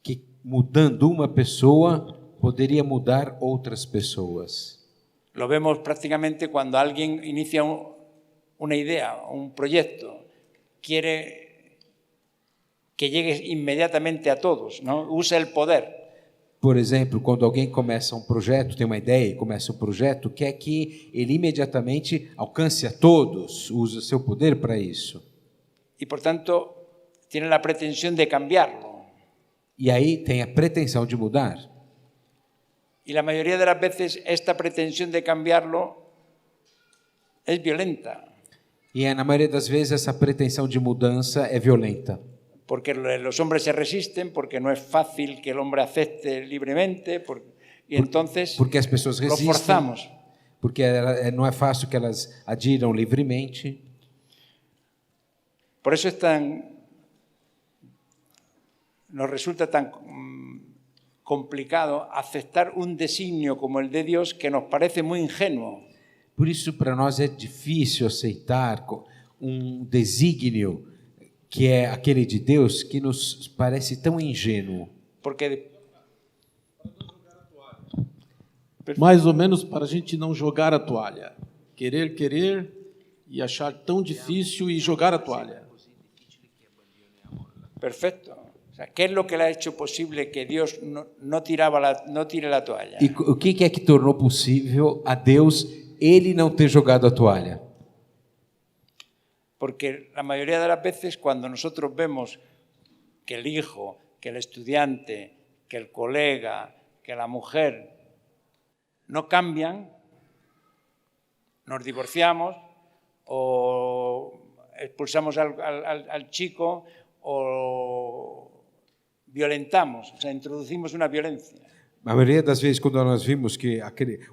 Que mudando uma pessoa poderia mudar outras pessoas. Lo vemos prácticamente cuando alguien inicia una idea, un proyecto, quiere que llegue inmediatamente a todos, ¿no? Usa el poder. Por exemplo, quando alguém começa um projeto, tem uma ideia e começa um projeto, quer que ele imediatamente alcance a todos, usa seu poder para isso. Y por tanto, tiene la pretensión de cambiarlo. E aí tem a pretensão de mudar. Y la mayoría de las veces esta pretensión de cambiarlo es violenta. E na maioria das vezes essa pretensão de mudança é violenta. Porque los hombres se resisten, porque no es fácil que el hombre acepte libremente, y entonces porque as pessoas lo resistem, forzamos. porque não é fácil que elas adiram livremente. Por eso nos resulta tan complicado aceptar un designio como el de Dios que nos parece muy ingenuo. Por isso, para nós é difícil aceitar desígnio que é aquele de Deus que nos parece tão ingênuo. Porque Mais ou menos para a gente não jogar a toalha. Querer e achar tão difícil e jogar a toalha. Perfecto. O sea, ¿qué es lo que le ha hecho posible que Dios no tire la toalla? E o que é que tornou possível a Deus ele não ter jogado a toalha? Porque la mayoría de las veces cuando nosotros vemos que el hijo, que el estudiante, que el colega, que la mujer no cambian, nos divorciamos o expulsamos al chico o violentamos, o sea, introducimos una violencia. A maioria das vezes, quando nós vimos que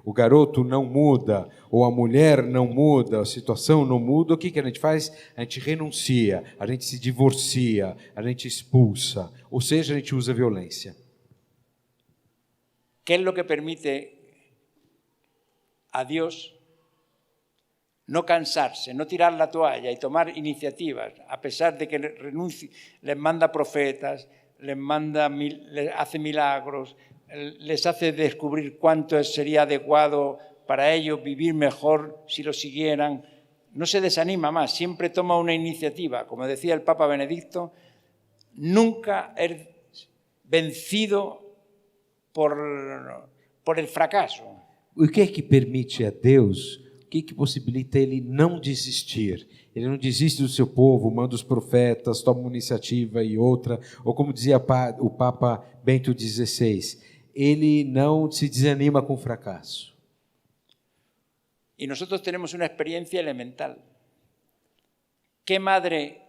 o garoto não muda, ou a mulher não muda, a situação não muda, o que a gente faz? A gente renuncia, a gente se divorcia, a gente expulsa, ou seja, a gente usa violência. ¿Qué es lo que permite a Dios no cansarse, no tirar la toalla y tomar iniciativas, a pesar de que les manda profetas, les hace milagros, les hace descubrir cuánto sería adecuado para ellos vivir mejor si lo siguieran? No se desanima más, siempre toma una iniciativa. Como decía el Papa Benedicto, nunca es vencido por el fracaso. O que é que permite a Deus, o que é que possibilita ele não desistir? Ele não desiste do seu povo, manda os profetas, toma uma iniciativa e outra, ou como dizia o Papa Bento XVI, ele não se desanima com o fracasso. Y nosotros tenemos una experiencia elemental. ¿Qué madre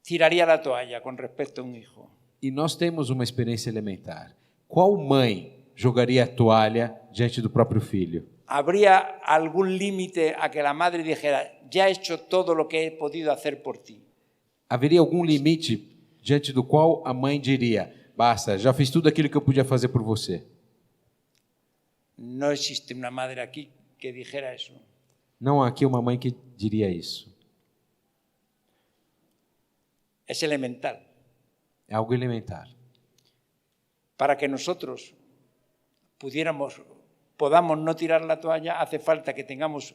tiraría la toalla con respecto a un hijo? E nós temos uma experiência elementar. Qual mãe jogaria a toalha diante do próprio filho? ¿Habría algún límite a que la madre dijera, ya he hecho todo lo que he podido hacer por ti? Haveria algum limite diante do qual a mãe diria, basta, já fiz tudo aquilo que eu podia fazer por você? No existe una madre aquí que dijera eso. Não há aqui uma mãe que diria isso. Es elemental. É algo elementar. Para que nosotros podamos no tirar la toalla, hace falta que tengamos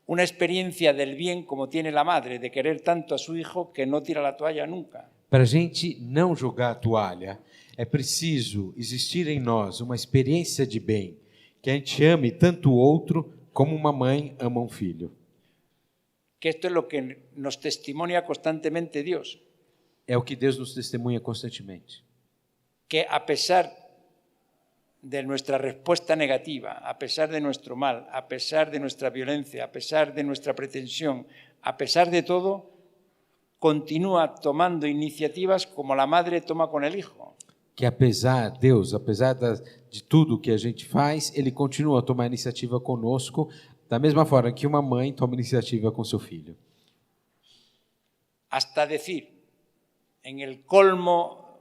una experiencia del bien como tiene la madre, de querer tanto a su hijo que no tira la toalla nunca. Para a gente não jogar a toalha, é preciso existir em nós uma experiência de bem, Que a gente ame tanto o outro como uma mãe ama um filho. Que esto es lo que nos testimonia constantemente Dios. É o que Deus nos testemunha constantemente. Que a pesar de nuestra respuesta negativa, a pesar de nuestro mal, a pesar de nuestra violencia, a pesar de nuestra pretensión, a pesar de todo, continúa tomando iniciativas como la madre toma con el hijo. Que apesar de tudo que a gente faz, Ele continua a tomar iniciativa conosco, da mesma forma que uma mãe toma iniciativa com seu filho. Hasta decir, en el colmo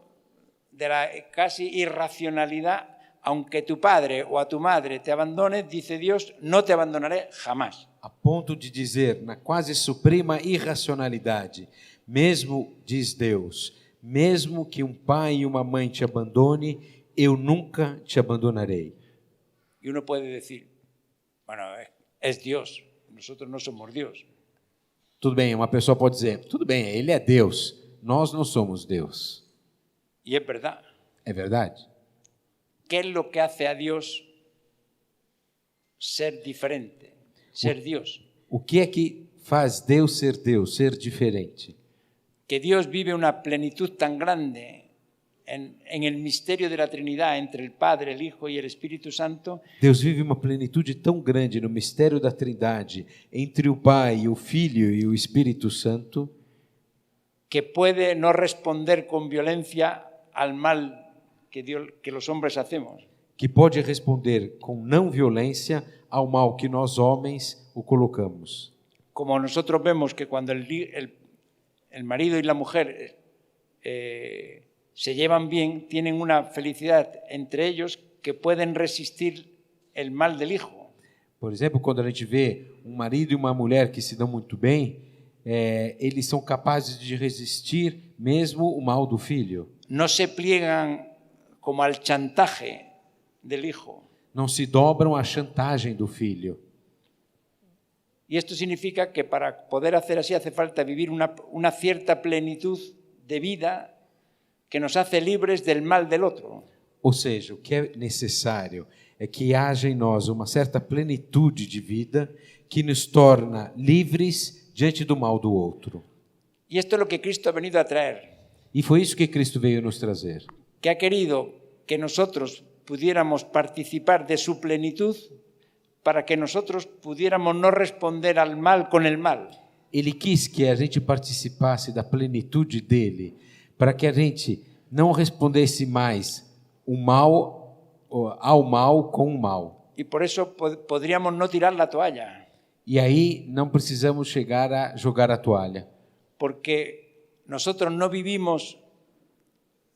de la casi irracionalidad, aunque tu padre o a tu madre te abandone, dice Dios, no te abandonaré jamás. A ponto de dizer, na quase suprema irracionalidade, mesmo, diz Deus, mesmo que um pai e uma mãe te abandone, eu nunca te abandonarei. Y uno puede decir, bueno, es Dios, nosotros no somos Dios. Tudo bem, uma pessoa pode dizer, tudo bem, Ele é Deus, nós não somos Deus. Y es verdad. É verdade? ¿Qué es lo que hace a Dios ser diferente, ser Dios? O que é que faz Deus, ser diferente? Que Dios vive una plenitud tan grande en el misterio de la Trinidad entre el Padre, el Hijo y el Espíritu Santo. Deus vive uma plenitude tão grande no mistério da Trindade, entre o Pai, o Filho e o Espírito Santo, que puede no responder con violencia al mal que los hombres hacemos. que pode responder com não violência ao mal que nós homens o colocamos. Como nosotros vemos que cuando el marido y la mujer se llevan bien, tienen una felicidad entre ellos que pueden resistir el mal del hijo. Por exemplo, quando a gente vê um marido e uma mulher que se dão muito bem, eles são capazes de resistir mesmo o mal do filho. No se pliegan como al chantaje del hijo. Não se dobram à chantagem do filho. Y esto significa que para poder hacer así hace falta vivir una cierta plenitud de vida que nos hace libres del mal del otro. Ou seja, o que é necessário é que haja em nós uma certa plenitude de vida que nos torna livres diante do mal do outro. Y esto es lo que Cristo ha venido a traer. E foi isso que Cristo veio nos trazer. Que ha querido que nosotros pudiéramos participar de su plenitud para que nosotros pudiéramos no responder al mal con el mal. Ele quis que a gente participasse da plenitude dele, para que a gente não respondesse mais o mal ao mal com o mal. Y por eso podríamos no tirar la toalla. E aí não precisamos chegar a jogar a toalha. Porque nosotros no vivimos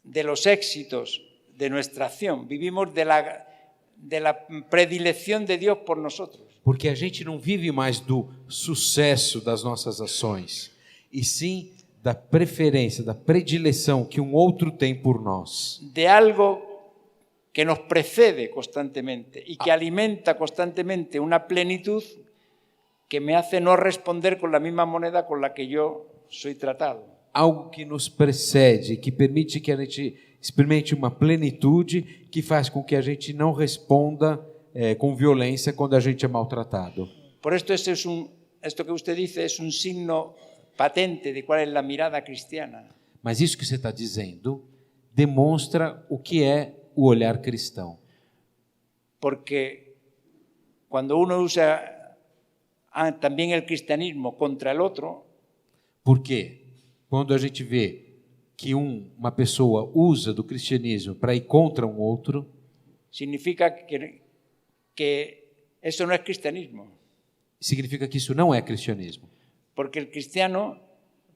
de los éxitos de nuestra acción, vivimos de la predilección de Dios por nosotros. Porque a gente não vive mais do sucesso das nossas ações, e sim da preferência, da predileção que um outro tem por nós. De algo que nos precede constantemente y que alimenta constantemente una plenitud que me hace no responder con la misma moneda con la que yo soy tratado. Algo que nos precede, que permite que a gente experimente uma plenitude que faz com que a gente não responda com violência quando a gente é maltratado. Por esto esto que usted dice es un signo patente de cuál es la mirada cristiana. Mas isso que você está dizendo demonstra o que é o olhar cristão. Porque cuando uno usa también el cristianismo contra el otro, Porque quando a gente vê que uma pessoa usa do cristianismo para ir contra um outro, significa que eso no es cristianismo. significa que isso não é cristianismo. Porque el cristiano,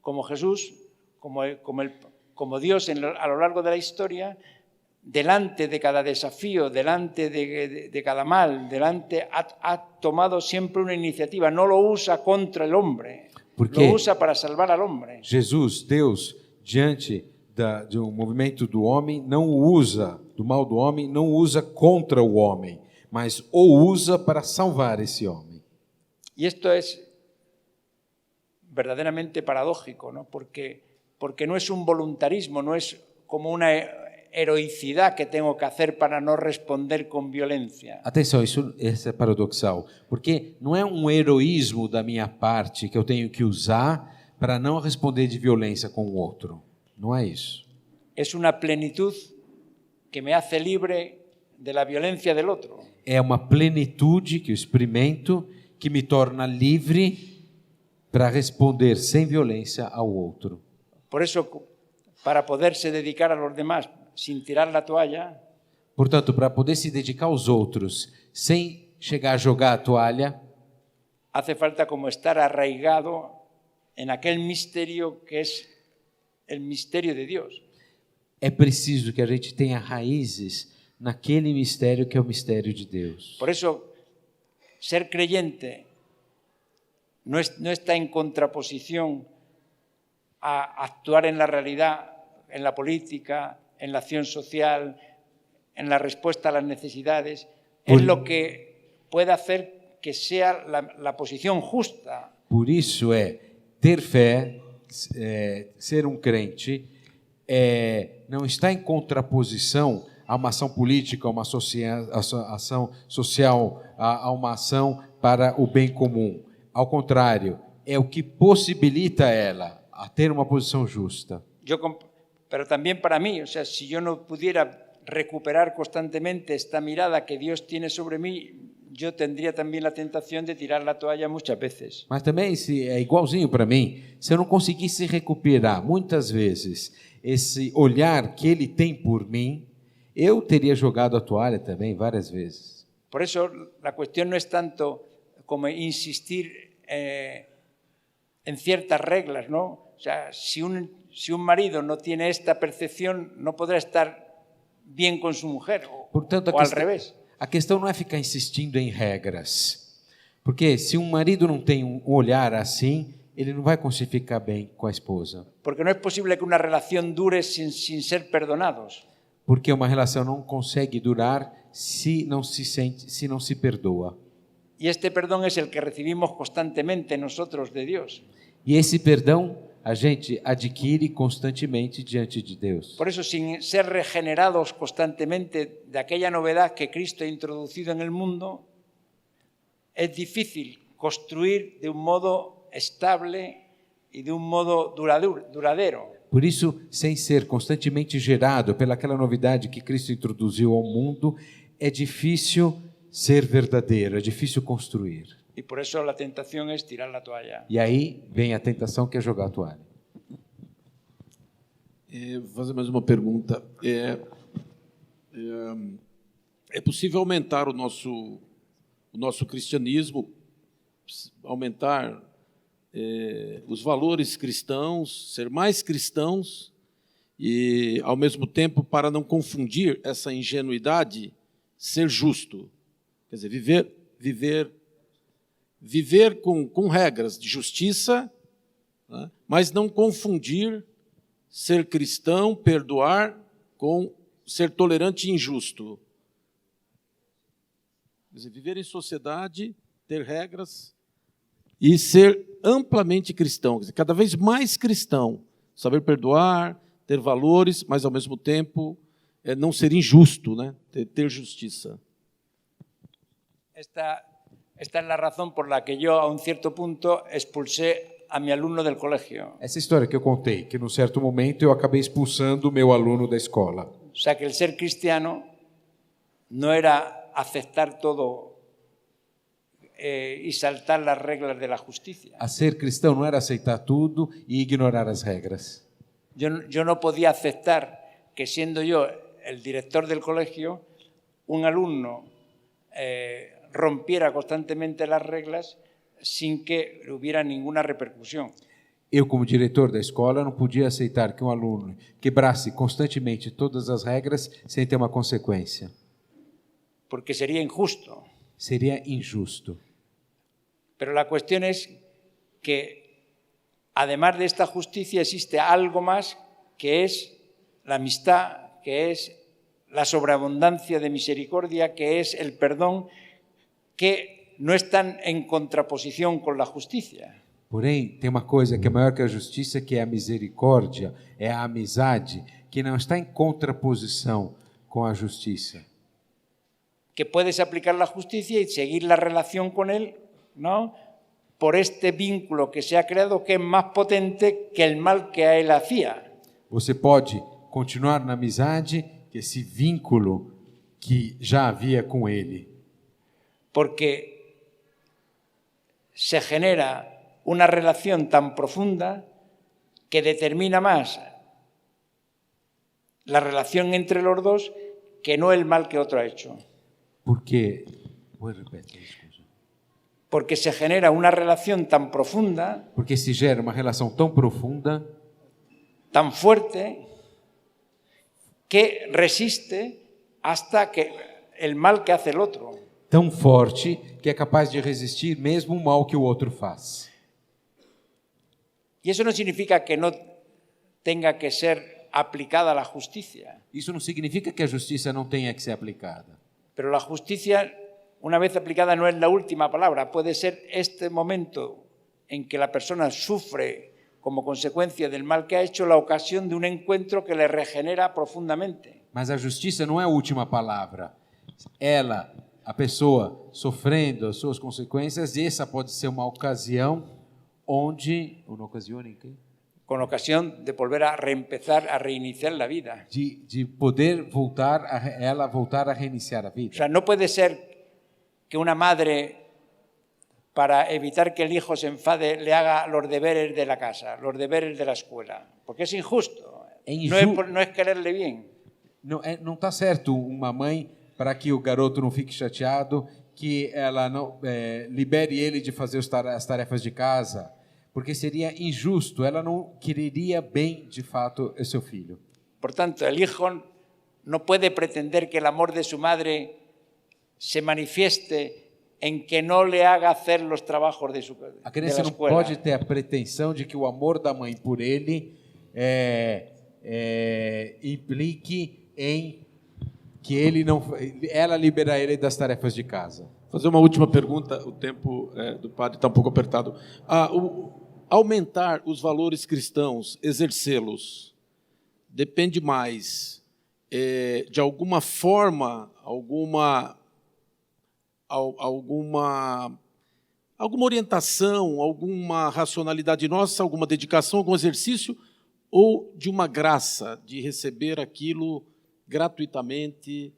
como Jesús, como Dios a lo largo de la historia, delante de cada desafío, delante de cada mal, ha tomado siempre una iniciativa, no lo usa contra el hombre, Porque lo usa para salvar al hombre. Jesus, Deus, diante de um movimento do homem, não o usa, do mal do homem, não o usa contra o homem, mas o usa para salvar esse homem. Y esto es verdaderamente paradójico, ¿no? Porque no es un voluntarismo, no es como una heroicidad que tengo que hacer para no responder con violencia. Atenção, isso é paradoxal, porque não é um heroísmo da minha parte que eu tenho que usar para não responder de violência com o outro. Não é isso. Es una plenitud que me hace libre de la violencia del otro. É uma plenitude que eu experimento que me torna livre para responder sem violência ao outro. Por eso, para poderse dedicar a los demás sin tirar la toalla, Portanto, para poder se dedicar aos outros sem chegar a jogar a toalha, hace falta como estar arraigado en aquel misterio que es el misterio de Dios. é preciso que a gente tenha raízes naquele mistério que é o mistério de Deus. Por eso, ser creyente no está en contraposición a actuar en la realidad, en la política, en la acción social, en la respuesta a las necesidades. Es lo que puede hacer que sea la posición justa. Por isso ter fé, ser um crente, não está em contraposição a uma ação política, a uma ação social, a uma ação para o bem comum. Ao contrário, é o que possibilita ela a ter uma posição justa. Pero también para mí, o sea, si yo no pudiera recuperar constantemente esta mirada que Dios tiene sobre mí, yo tendría también la tentación de tirar la toalla muchas veces. Mas também é igualzinho para mim, se eu não conseguisse recuperar muitas vezes esse olhar que ele tem por mim, eu teria jogado a toalha também várias vezes. Por eso la cuestión no es tanto como insistir en ciertas reglas, ¿no? O sea, si un marido no tiene esta percepción, no podrá estar bien con su mujer, Portanto, o al revés. A questão não é ficar insistindo em regras, porque se um marido não tem um olhar assim, ele não vai conseguir ficar bem com a esposa. Porque no es posible que una relación dure sin ser perdonados. Porque uma relação não consegue durar se não se perdoa. Y este perdón es el que recibimos constantemente nosotros de Dios. E esse perdão a gente adquire constantemente diante de Deus. Por eso, sin ser regenerados constantemente de aquella novedad que Cristo ha introducido en el mundo, es difícil construir de un modo estable y de un modo duradero. Por isso, sem ser constantemente gerado pelaquela novidade que Cristo introduziu ao mundo, é difícil ser verdadeiro, é difícil construir. Y por eso la tentación es tirar la toalla. E aí vem a tentação que é jogar a toalha. Vou fazer mais uma pergunta. É possível aumentar o nosso cristianismo, aumentar os valores cristãos, ser mais cristãos e, ao mesmo tempo, para não confundir essa ingenuidade, ser justo. Quer dizer, viver com regras de justiça, né, mas não confundir ser cristão, perdoar, com ser tolerante e injusto. Quer dizer, viver em sociedade, ter regras e ser amplamente cristão, quer dizer, cada vez mais cristão, saber perdoar, ter valores, mas ao mesmo tempo não ser injusto, né, ter justiça. Esta es la razón por la que yo, a un cierto punto, expulsé a mi alumno del colegio. Essa história que eu contei, que num certo momento eu acabei expulsando o meu aluno da escola. O sea, que el ser cristiano no era aceptar todo y saltar las reglas de la justicia. A ser cristão não era aceitar tudo e ignorar as regras. Yo no podía aceptar que, siendo yo el director del colegio, un alumno rompiera constantemente las reglas sin que hubiera ninguna repercusión. Eu, como diretor da escola, não podia aceitar que um aluno quebrasse constantemente todas as regras sem ter uma consequência. Porque sería injusto. Seria injusto. Pero la cuestión es que, además de esta justicia, existe algo más, que es la amistad, que es la sobreabundancia de misericordia, que es el perdón, que no están en contraposición con la justicia. Porém, tem uma coisa que é maior que a justiça, que é a misericórdia, é a amizade, que não está em contraposição com a justiça. Que puedes aplicar la justicia y seguir la relación con él, ¿no? Por este vínculo que se ha creado, que es más potente que el mal que a él hacía. Você pode continuar na amizade, que esse vínculo que já havia com ele. Porque se genera una relación tan profunda que determina más la relación entre los dos que no el mal que otro ha hecho. Porque Porque se genera una relación tan profunda, se gera uma relação tão profunda, tan fuerte, que resiste hasta que el mal que hace el otro. tão forte, que é capaz de resistir mesmo o mal que o outro faz. Y eso no significa que no tenga que ser aplicada la justicia. Isso não significa que a justiça não tenha que ser aplicada. Pero la justicia, una vez aplicada, no es la última palabra. Puede ser este momento en que la persona sufre como consecuencia del mal que ha hecho, la ocasión de un encuentro que le regenera profundamente. Mas a justiça não é a última palavra. Ela, a pessoa sofrendo as suas consequências, essa pode ser uma ocasião onde... Uma ocasião em que? Con ocasión de volver a reempezar, a reiniciar la vida. De poder voltar a reiniciar a vida. O sea, no puede ser que una madre, para evitar que el hijo se enfade, le haga los deberes de la casa, los deberes de la escuela, porque es injusto. No es quererle bien. Não está certo uma mãe, para que o garoto não fique chateado, que ela não libere ele de fazer as tarefas de casa, porque seria injusto, ela não quereria bem, de fato, o seu filho. Por tanto, el hijo no puede pretender que el amor de su madre se manifieste en que no le haga hacer los trabajos de A criança não escuela. pode ter a pretensão de que o amor da mãe por ele implique em que ela liberar ele das tarefas de casa. Vou fazer uma última pergunta, o tempo do padre está um pouco apertado. Aumentar os valores cristãos, exercê-los, depende mais de alguma forma, alguma orientação, alguma racionalidade nossa, alguma dedicação, algum exercício, ou de uma graça de receber aquilo gratuitamente,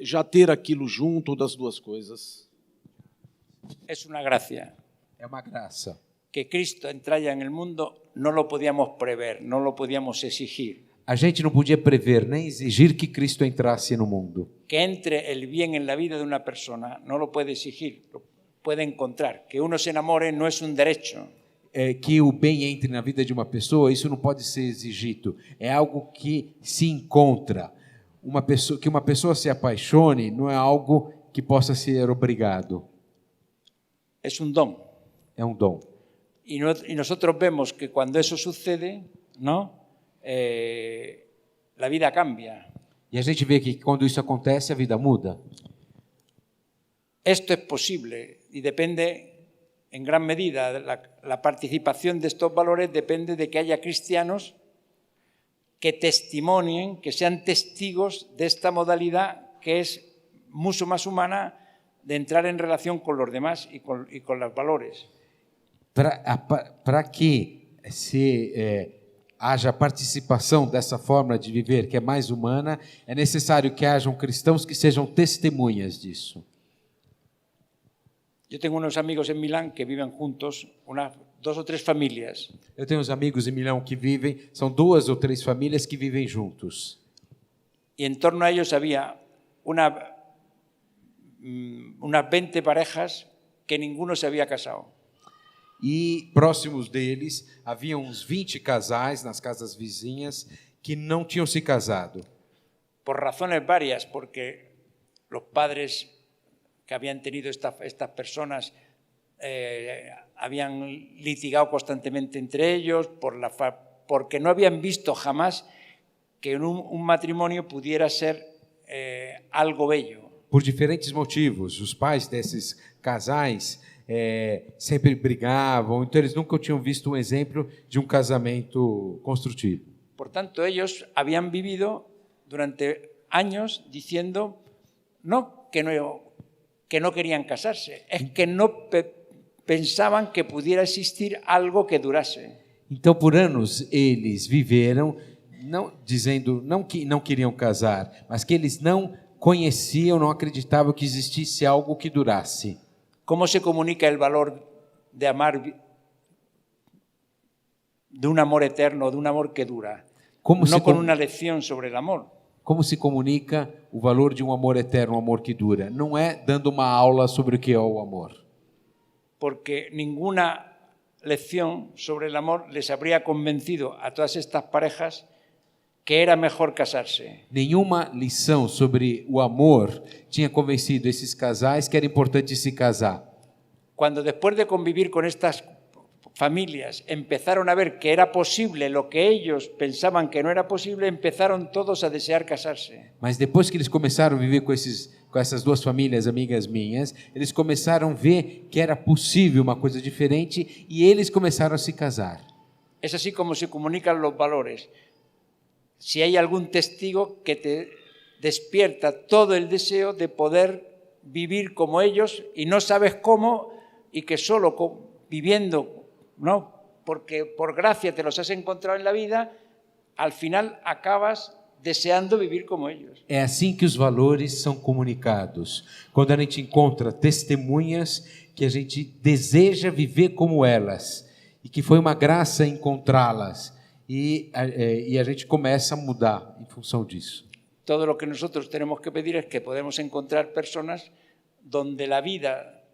já ter aquilo junto, ou das duas coisas? É uma gracia. É uma graça. Que Cristo entrara en el mundo no lo podíamos prever, no lo podíamos exigir. A gente não podia prever nem exigir que Cristo entrasse no mundo. Que entre el bien en la vida de una persona no lo puede exigir, lo puede encontrar. Que uno se enamore no es un derecho. Que o bem entre na vida de uma pessoa, isso não pode ser exigido. É algo que se encontra. Que uma pessoa se apaixone não é algo que possa ser obrigado. É um dom. É um dom. Y nosotros vemos que cuando eso sucede, ¿no? La vida cambia. E a gente vê que quando isso acontece, a vida muda. Esto es posible y depende, en gran medida, la participación de estos valores depende de que haya cristianos que testimonien, que sean testigos de esta modalidad que es mucho más humana de entrar en relación con los demás y con los valores. Para que haja participação dessa forma de viver, que é mais humana, é necessário que hajam cristãos que sejam testemunhas disso. Eu tenho uns amigos em Milão que vivem juntos, duas ou três famílias. Eu tenho uns amigos em Milão que vivem, são 2 ou 3 famílias que vivem juntos. E em torno a eles havia umas 20 parejas que ninguno se havia casado. E próximos deles, havia uns 20 casais nas casas vizinhas que não tinham se casado. Por razones varias, porque los padres que habían tenido estas personas habían litigado constantemente entre ellos, porque no habían visto jamás que un matrimonio pudiera ser algo bello. Por diferentes motivos, os pais desses casais sempre brigavam, então eles nunca tinham visto um exemplo de um casamento construtivo. Portanto, ellos habían vivido durante años diciendo no que no querían casarse, es que no pensaban que pudiera existir algo que durase. Então, por anos, eles viveram dizendo não que não queriam casar, mas que eles não conheciam, não acreditavam que existisse algo que durasse. ¿Cómo se comunica el valor de amar, de un amor eterno, de un amor que dura? No con una lección sobre el amor. Como se comunica o valor de um amor eterno, um amor que dura? Não é dando uma aula sobre o que é o amor. Porque ninguna lección sobre el amor les habría convencido a todas estas parejas que era mejor casarse. Nenhuma lição sobre o amor tinha convencido esses casais que era importante se casar. Cuando después de convivir con estas familias empezaron a ver que era posible lo que ellos pensaban que no era posible, empezaron todos a desear casarse. Mas depois que eles começaram a viver com essas duas famílias amigas minhas, eles começaram a ver que era possível uma coisa diferente e eles começaram a se casar. Es así como se comunican los valores. Si hay algún testigo que te despierta todo el deseo de poder vivir como ellos y no sabes cómo, y que solo viviendo, ¿no? Porque por gracia te los has encontrado en la vida, al final acabas deseando vivir como ellos. É assim que os valores são comunicados. Quando a gente encontra testemunhas que a gente deseja viver como elas e que foi uma graça encontrá-las e a gente começa a mudar em função disso. Todo lo que nosotros tenemos que pedir es que podemos encontrar personas donde la vida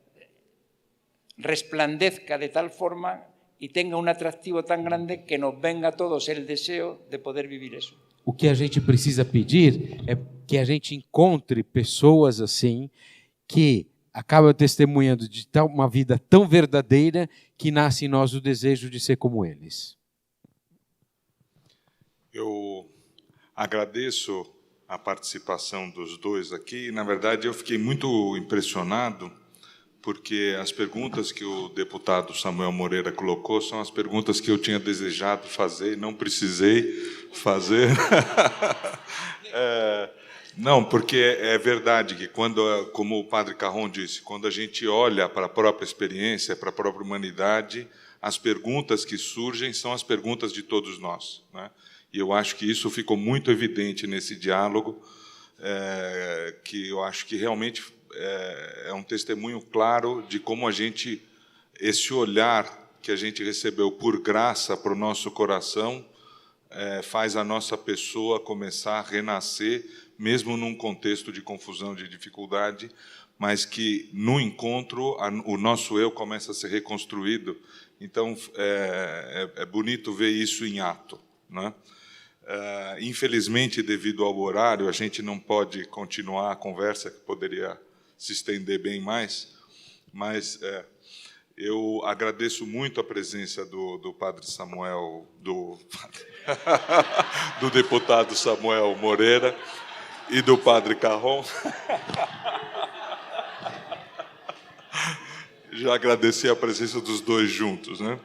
resplandezca de tal forma y tenga un atractivo tan grande que nos venga a todos el deseo de poder vivir eso. O que a gente precisa pedir é que a gente encontre pessoas assim que acabam testemunhando de uma vida tão verdadeira que nasce em nós o desejo de ser como eles. Eu agradeço a participação dos dois aqui. Na verdade, eu fiquei muito impressionado porque as perguntas que o deputado Samuel Moreira colocou são as perguntas que eu tinha desejado fazer e não precisei fazer. Não, porque é verdade que quando, como o padre Carron disse, quando a gente olha para a própria experiência, para a própria humanidade, as perguntas que surgem são as perguntas de todos nós, né? E eu acho que isso ficou muito evidente nesse diálogo, que eu acho que realmente é um testemunho claro de como a gente, esse olhar que a gente recebeu por graça para o nosso coração, faz a nossa pessoa começar a renascer, mesmo num contexto de confusão, de dificuldade, mas que, no encontro, o nosso eu começa a ser reconstruído. Então, é bonito ver isso em ato, né? Infelizmente, devido ao horário, a gente não pode continuar a conversa, que poderia se estender bem mais, mas eu agradeço muito a presença do padre Samuel, do deputado Samuel Moreira e do padre Carron. Já agradeci a presença dos dois juntos, né?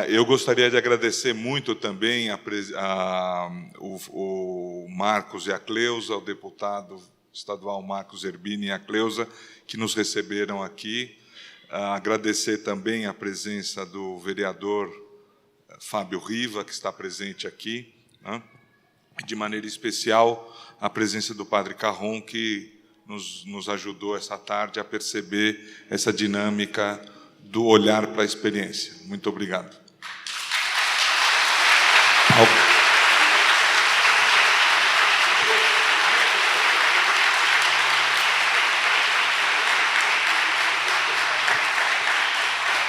Eu gostaria de agradecer muito também o Marcos e a Cleusa, o deputado estadual Marcos Zerbini e a Cleusa, que nos receberam aqui. Agradecer também a presença do vereador Fábio Riva, que está presente aqui, né? De maneira especial, a presença do padre Carron, que nos ajudou essa tarde a perceber essa dinâmica do olhar para a experiência. Muito obrigado.